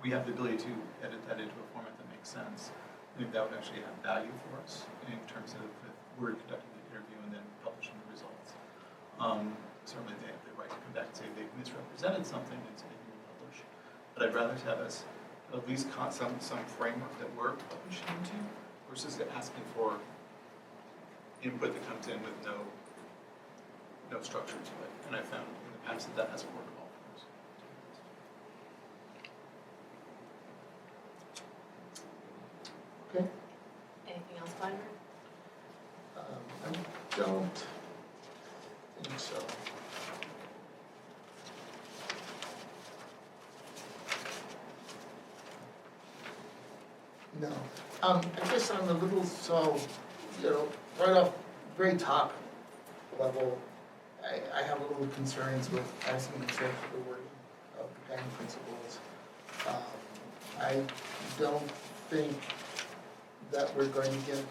we have the ability to edit that into a format that makes sense. I think that would actually have value for us in terms of if we're conducting the interview and then publishing the results. Certainly they have the right to come back and say they've misrepresented something and say they can publish. But I'd rather have us at least some framework that we're publishing into versus asking for input that comes in with no structure to it. And I found in the past that hasn't worked well for us. Okay? anything else, Baier? I don't think so. No. I guess I'm a little right off very top level, I have a little concerns with asking the sake of the wording of the guiding principles. I don't think that we're going to get,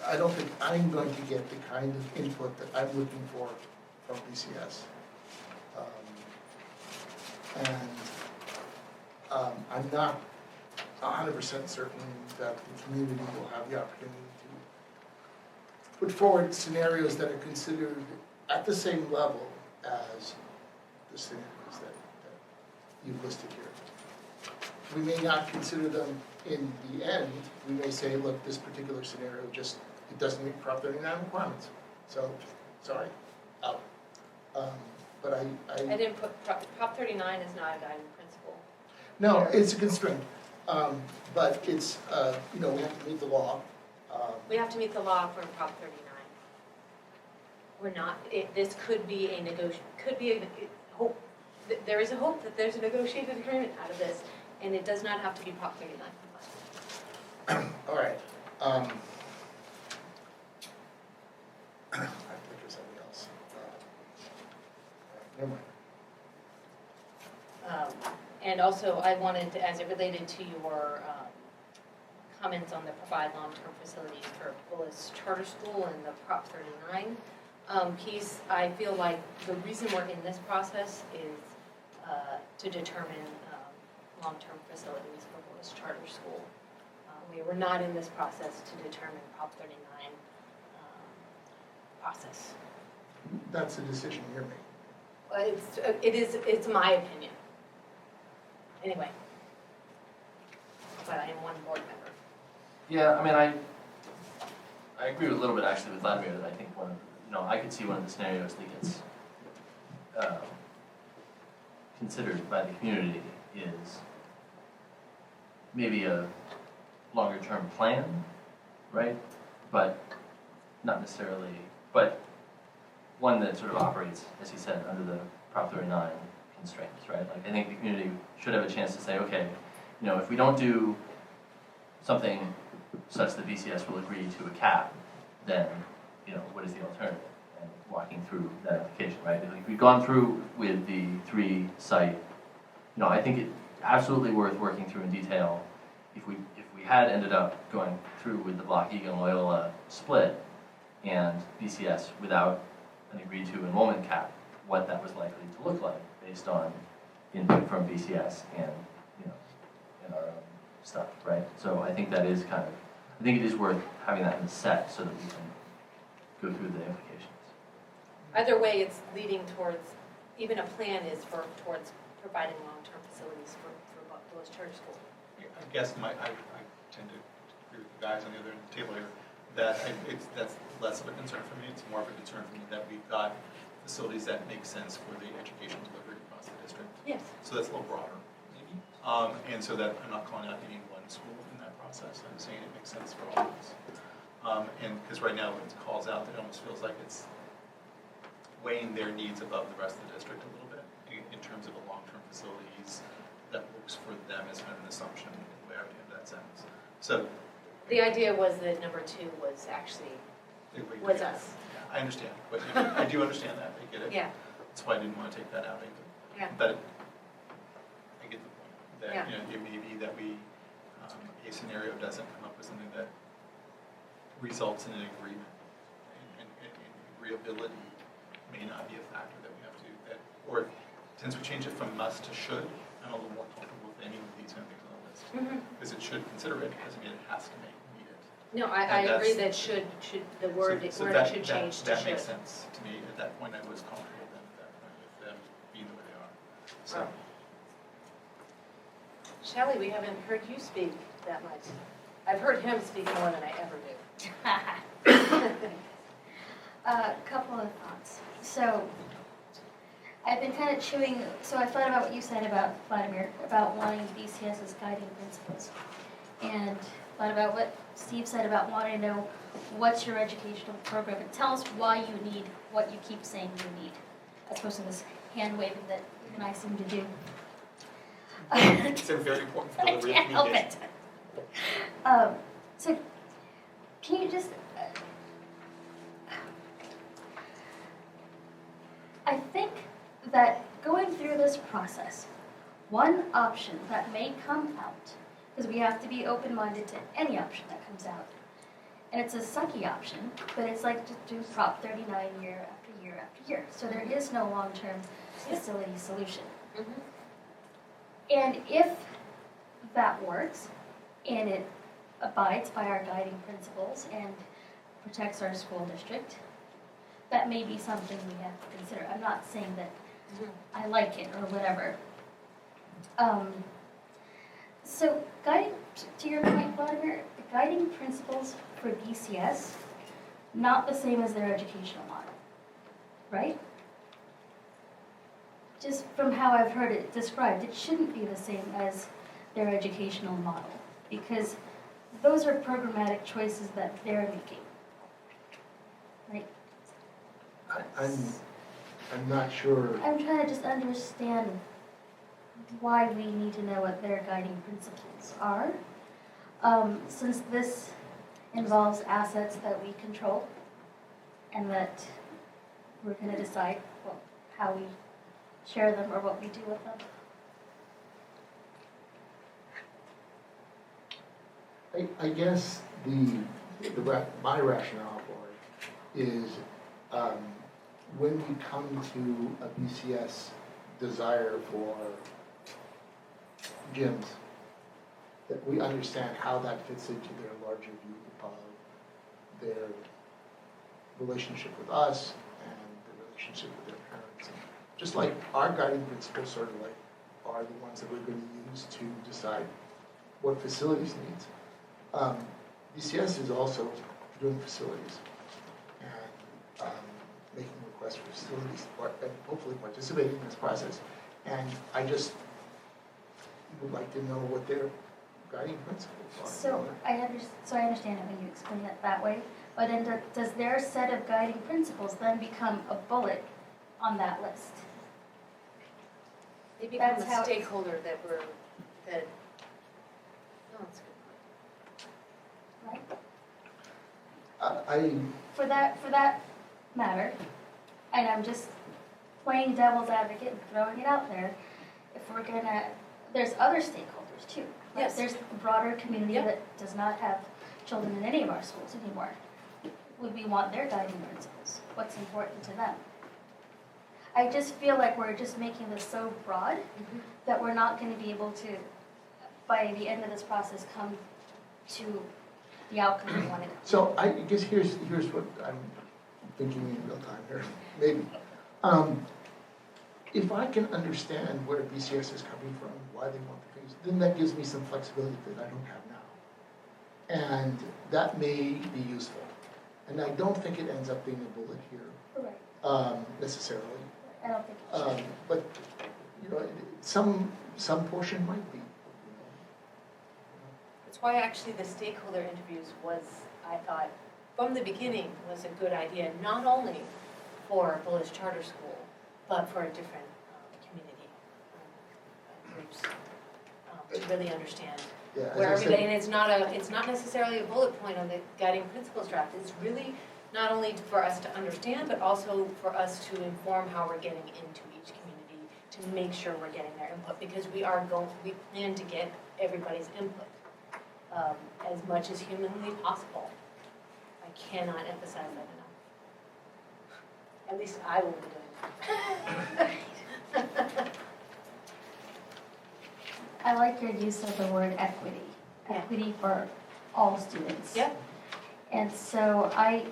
I don't think I'm going to get the kind of input that I'm looking for from BCS. I'm not 100% certain that the community will have the opportunity to put forward scenarios that are considered at the same level as the scenarios that you've listed here. We may not consider them in the end. We may say, look, this particular scenario just, it doesn't meet Prop 39 requirements. So, sorry, out. But I didn't put, Prop 39 is not a guiding principle. no, it's a constraint. But it's, we have to meet the law. We have to meet the law for Prop 39. We're not, this could be a hope, there is a hope that there's a negotiated agreement out of this, and it does not have to be Prop 39 compliant. All right. I think there's something else. Never mind. And also, I wanted to, as it related to your comments on the provide long-term facilities for Willis Charter School and the Prop 39 piece, I feel like the reason we're in this process is to determine long-term facilities for Willis Charter School. We were not in this process to determine Prop 39 process. That's a decision you're making. It's my opinion. Anyway, but I am one board member. Yeah, I mean, I agree with a little bit actually with Vladimir that I think I could see one of the scenarios that gets considered by the community is maybe a longer term plan, right? But not necessarily, but one that sort of operates, as he said, under the Prop 39 constraints, right? Like I think the community should have a chance to say, okay, if we don't do something such that BCS will agree to a cap, then, what is the alternative? And walking through that application, right? If we've gone through with the 3-site, I think it's absolutely worth working through in detail. If we had ended up going through with the Block Egan Loyola split and BCS without an agreed to enrollment cap, what that was likely to look like based on input from BCS and and our own stuff, right? So I think that is I think it is worth having that in the set so that we can go through the implications. Either way, it's leading towards, even a plan is towards providing long-term facilities for Willis Charter School. I guess I tend to agree with the guys on the other end of the table here, that that's less of a concern for me. It's more of a concern for me that we've got facilities that make sense for the education delivery across the district. Yes. So that's a little broader, maybe. And so that I'm not calling out any one school in that process. I'm saying it makes sense for all of us. And because right now when it calls out, it almost feels like it's weighing their needs above the rest of the district a little bit in terms of a long-term facilities that works for them as kind of an assumption in the way I would have that sentence. So The idea was that number 2 was actually, was us. Yeah, I understand, but I do understand that. I get it. Yeah. That's why I didn't want to take that out either. Yeah. But I get the point that Yeah. it may be that a scenario doesn't come up with something that results in an agreement, and agreeability may not be a factor that we have to or since we change it from must to should, I'm a little more comfortable with any of these kind of things on the list because it should consider it doesn't mean it has to meet it. No, I agree that should the word So word should change to that should. makes sense to me. At that point, I was comfortable then at that point with them being the way they are. So. Right. Shelley, we haven't heard you speak that much. I've heard him speak more than I ever do. A couple of thoughts. So, I've been kind of chewing, so I thought about what you said about Vladimir, about wanting BCS as guiding principles. And thought about what Steve said about wanting to know what's your educational program and tell us why you need what you keep saying you need, as opposed to this hand waving that you and I seem to do. It's very important for delivery of I can't help communication. it. So, can you just, I think that going through this process, one option that may come out, because we have to be open-minded to any option that comes out, And it's a sucky option, but it's like just do Prop 39 year after year after year. So there is no long-term facility solution. Mhm. And if that works, and it abides by our guiding principles and protects our school district, that may be something we have to consider. I'm not saying that I like it or whatever. So guiding, to your point, Vladimir, the guiding principles for BCS, not the same as their educational model, right? Just from how I've heard it described, it shouldn't be the same as their educational model, because those are programmatic choices that they're making, right? I'm not sure. I'm trying to just understand why we need to know what their guiding principles are. Since this involves assets that we control and that we're going to decide how we share them or what we do with them. I guess my rationale for it is when we come to a BCS desire for gyms, that we understand how that fits into their larger view of their relationship with us and the relationship with their parents. And just like our guiding principles sort of like are the ones that we're going to use to decide what facilities needs. BCS is also doing facilities and making requests for facilities and hopefully participating in this process. And I just would like to know what their guiding principles are. So I understand it when you explain it that way, but then does their set of guiding principles then become a bullet on that list? They become That's a how- stakeholder that no, it's good. Right? For that matter, and I'm just playing devil's advocate and throwing it out there, if we're gonna, there's other stakeholders too. Like, Yes. there's the broader community Yep. that does not have children in any of our schools anymore. Would we want their guiding principles? What's important to them? I just feel like we're just making this so broad that we're not gonna be able to, by the end of this process, come to the outcome we wanted. So I guess here's what I'm thinking in real time here, maybe. If I can understand where BCS is coming from, why they want the things, then that gives me some flexibility that I don't have now. And that may be useful. And I don't think it ends up being a bullet here, Right. necessarily. I don't think it should. But, you know, some portion might be. That's why actually the stakeholder interviews was, I thought, from the beginning, was a good idea, not only for Village Charter School, but for different community groups, to really understand Yeah, as where I said- everybody, and it's not necessarily a bullet point on the guiding principles draft, it's really not only for us to understand, but also for us to inform how we're getting into each community, to make sure we're getting their input, because we plan to get everybody's input, as much as humanly possible. I cannot emphasize that enough. At least I will be doing that. I like your use of the word equity, Yeah. equity for all students. Yep. And so I,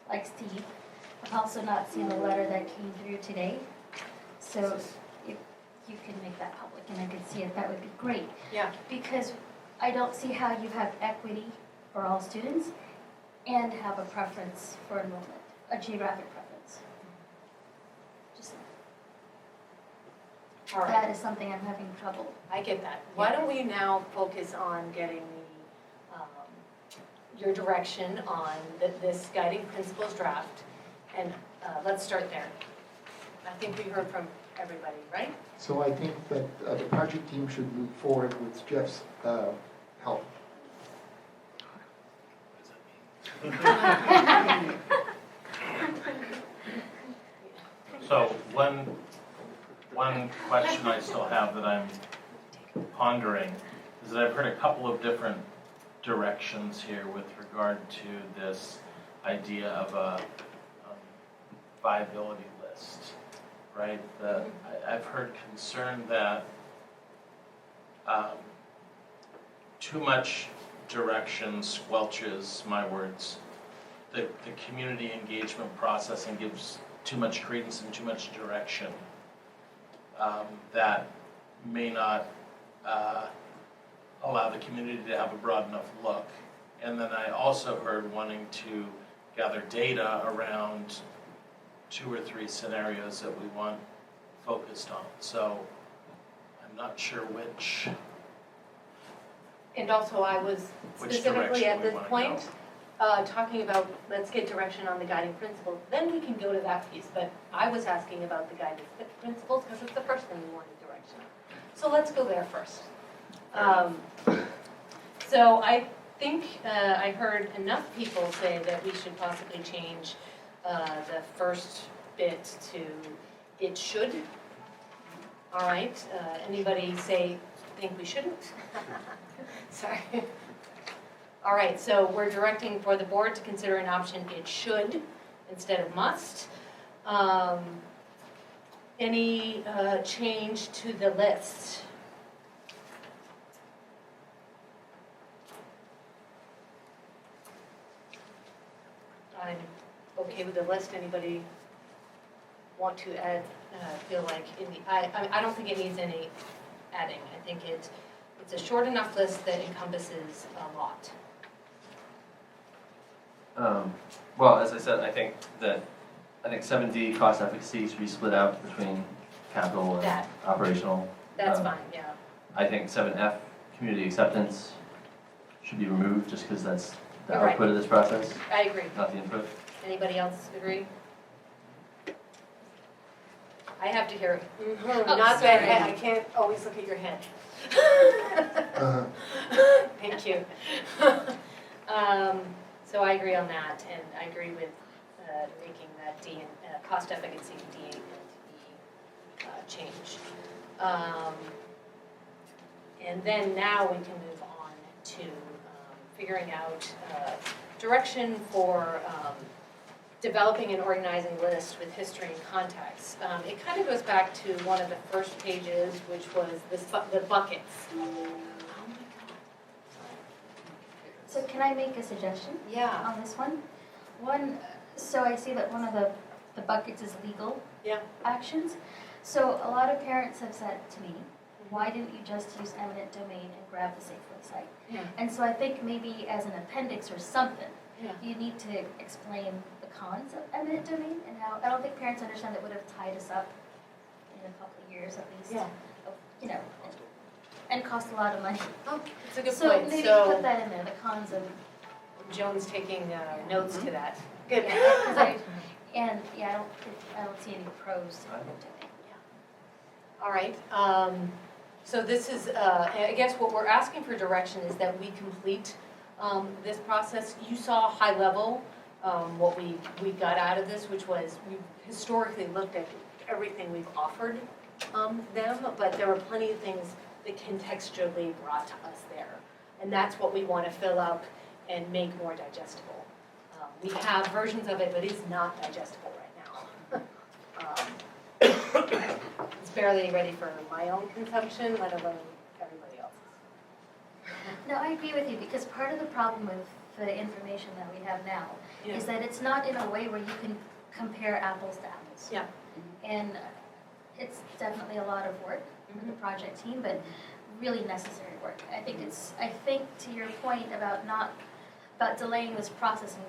like Steve, have also not seen the letter that came through today. So if you can make that public and I could see it, that would be great. Yeah. Because I don't see how you have equity for all students and have a preference for enrollment, a geographic preference. Just, All right. that is something I'm having trouble. I get that. Why don't we now focus on getting your direction on this guiding principles draft, and let's start there. I think we heard from everybody, right? So I think that the project team should move forward with Jeff's help. So one question I still have that I'm pondering is that I've heard a couple of different directions here with regard to this idea of a viability list, right? I've heard concern that too much direction squelches, my words, the community engagement process and gives too much credence and too much direction that may not allow the community to have a broad enough look. And then I also heard wanting to gather data around 2 or 3 scenarios that we want focused on. So I'm not sure which And also, I was specifically direction at we this wanna point, talking about, let's get direction on the guiding principles, then we can go to that piece, but I was asking about the guiding principles, because it's the first thing we wanted direction on. So let's go there first. So I think I heard enough people say that we should possibly change the first bit to "it should." All right, anybody think we shouldn't? Sorry. All right, so we're directing for the board to consider an option "it should" instead of "must." Any change to the list? I'm okay with the list. Anybody want to add, feel like, I don't think it needs any adding. I think it's a short enough list that encompasses a lot. Well, as I said, I think 7D, cost efficacy, should be split out between capital and That. operational. That's fine, yeah. I think 7F, community acceptance, should be removed just because that's the You're right. output of this process, I agree. not the input. Anybody else agree? I have to hear it. Oh, Not sorry. that, I can't always look at your head. Thank you. So I agree on that, and I agree with making that D and cost efficacy D and E change. And then now we can move on to figuring out direction for developing and organizing lists with history and context. It kind of goes back to one of the first pages, which was the buckets. So can I make a suggestion Yeah. on this one? So I see that one of the buckets is legal Yeah. actions. So a lot of parents have said to me, why didn't you just use eminent domain and grab the Safeway site? Yeah. And so I think maybe as an appendix or something, Yeah. you need to explain the cons of eminent domain and how, I don't think parents understand that would have tied us up in a couple of years at least. Yeah. You know, and cost a lot of money. Oh, it's a good So point. maybe So put that in there, the cons of. Joan's taking notes to that. Good. Yeah, 'cause I don't see any pros to eminent domain. All right, so this is, I guess what we're asking for direction is that we complete this process. You saw high level what we got out of this, which was we historically looked at everything we've offered them, but there were plenty of things that contextually brought to us there. And that's what we want to fill up and make more digestible. We have versions of it, but it's not digestible right now. It's barely ready for my own consumption, let alone everybody else's. No, I agree with you, because part of the problem with the information that we have now Yeah. is that it's not in a way where you can compare apples to apples. Yeah. And it's definitely a lot of work for the project team, but really necessary work. I think to your point about delaying this process and,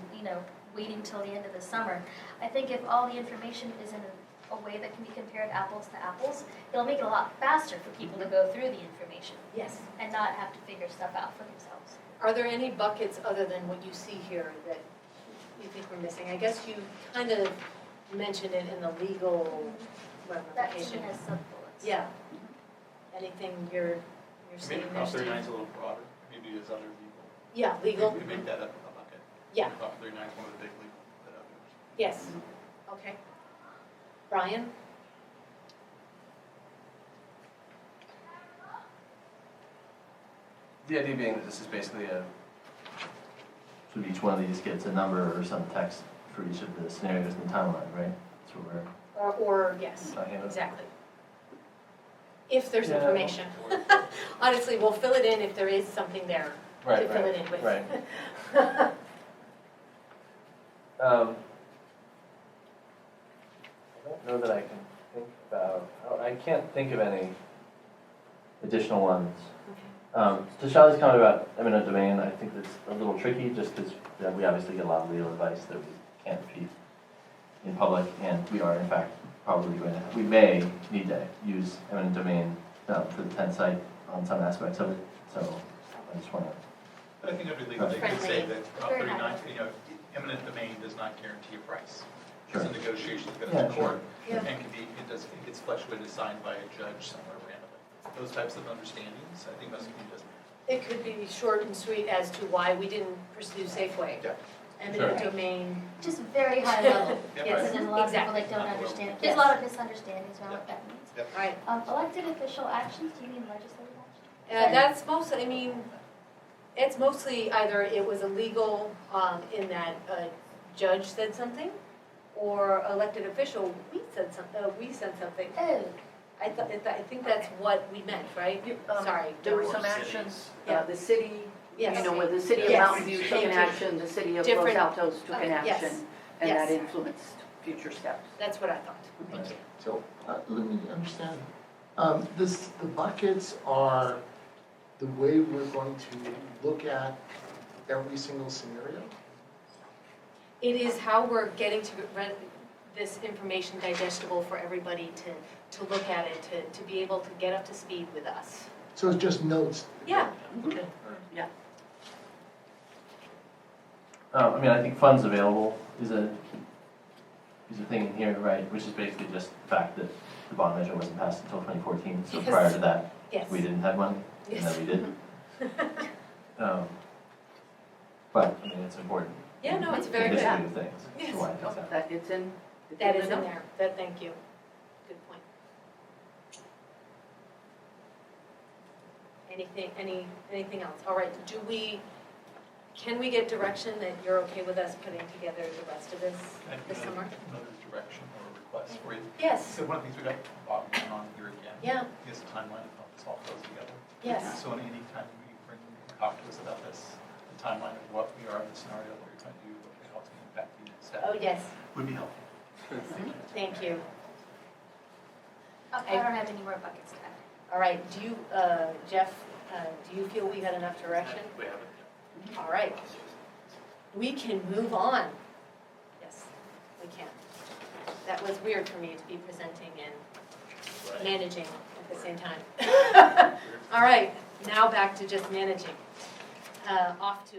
waiting till the end of the summer, I think if all the information is in a way that can be compared apples to apples, it'll make it a lot faster for people to go through the information Yes. and not have to figure stuff out for themselves. Are there any buckets other than what you see here that you think we're missing? I guess you kind of mentioned it in the legal That ramification. team has sub-bullets. Yeah. Anything you're seeing Maybe there, Prop 39 is Steve? a little broader, maybe as other legal. Yeah, legal? We make that a bucket. Yeah. Prop 39 is one of the big legal that others. Yes. Okay. Bryan? The idea being that this is basically So each one of these gets a number or some text for each of the scenarios in the timeline, right? That's what we're Or yes, talking about. exactly. If there's Yeah. information. Honestly, we'll fill it in if there is something there Right, to fill it in with. right. I don't know that I can think about, I can't think of any additional ones. To Charlie's comment about eminent domain, I think that's a little tricky just because we obviously get a lot of legal advice that we can't repeat in public, and we are in fact probably going to, we may need to use eminent domain for the 10 site on some aspects of it, so I just want to. But I think under legal, they could say that Very 39, high. eminent domain does not guarantee a price. Sure. It's a negotiation that goes Yeah, to court, sure. and it gets fluctuated assigned by a judge somewhere randomly. Those types of understandings, I think must be just. It could be short and sweet as to why we didn't pursue Safeway. Yeah. Eminent Sure. domain, Just very high level, Yep. Yes. because there's a lot of people Exactly. that don't understand. Yes. There's a lot of misunderstandings around what that means. right. Elected official actions, do you mean legislative actions? That's mostly, I mean, it's mostly either it was illegal in that a judge said something, or elected official, we said something. Oh, I think that's what we meant, right? Sorry. There were Dawn. some actions, Yeah. the city, Yes. where the city of Yes. Mountain View took Thank an you. action, the city of Los Different- Altos took an yes. action, and that Yes. influenced future steps. That's what I thought. Thank you. So, let me understand. The buckets are the way we're going to look at every single scenario? It is how we're getting to rent this information digestible for everybody to look at it, to be able to get up to speed with us. So it's just notes? Yeah. Okay. I mean, I think funds available is a thing in here, right, which is basically just the fact that the bond measure wasn't passed until 2014, so Yes. prior to that, Yes. we didn't have money, and Yes. then we did. But, I mean, it's important. Yeah, no, it's in very the good. history of things, Yes. to why things happen. That it's in. it's That the is in note. there. That, thank you. Good point. Anything else? All right, can we get direction that you're okay with us putting together the rest of this Can I this give summer? another direction or request for you? Yes, So one of the things we got Bob on here again. Yeah. Is a timeline of how this all goes together. yes. So any time you bring, talk to us about this, the timeline of what we are in the scenario, what you're trying to do, what how it's going to impact you and staff. Oh, yes, Would be helpful. thank you. I don't have any more buckets to add. All right, do you, Jeff, do you feel we got enough direction? We haven't. All right. We can move on. Yes, we can. That was weird for me to be presenting and managing at the same time. All right, now back to just managing. Off to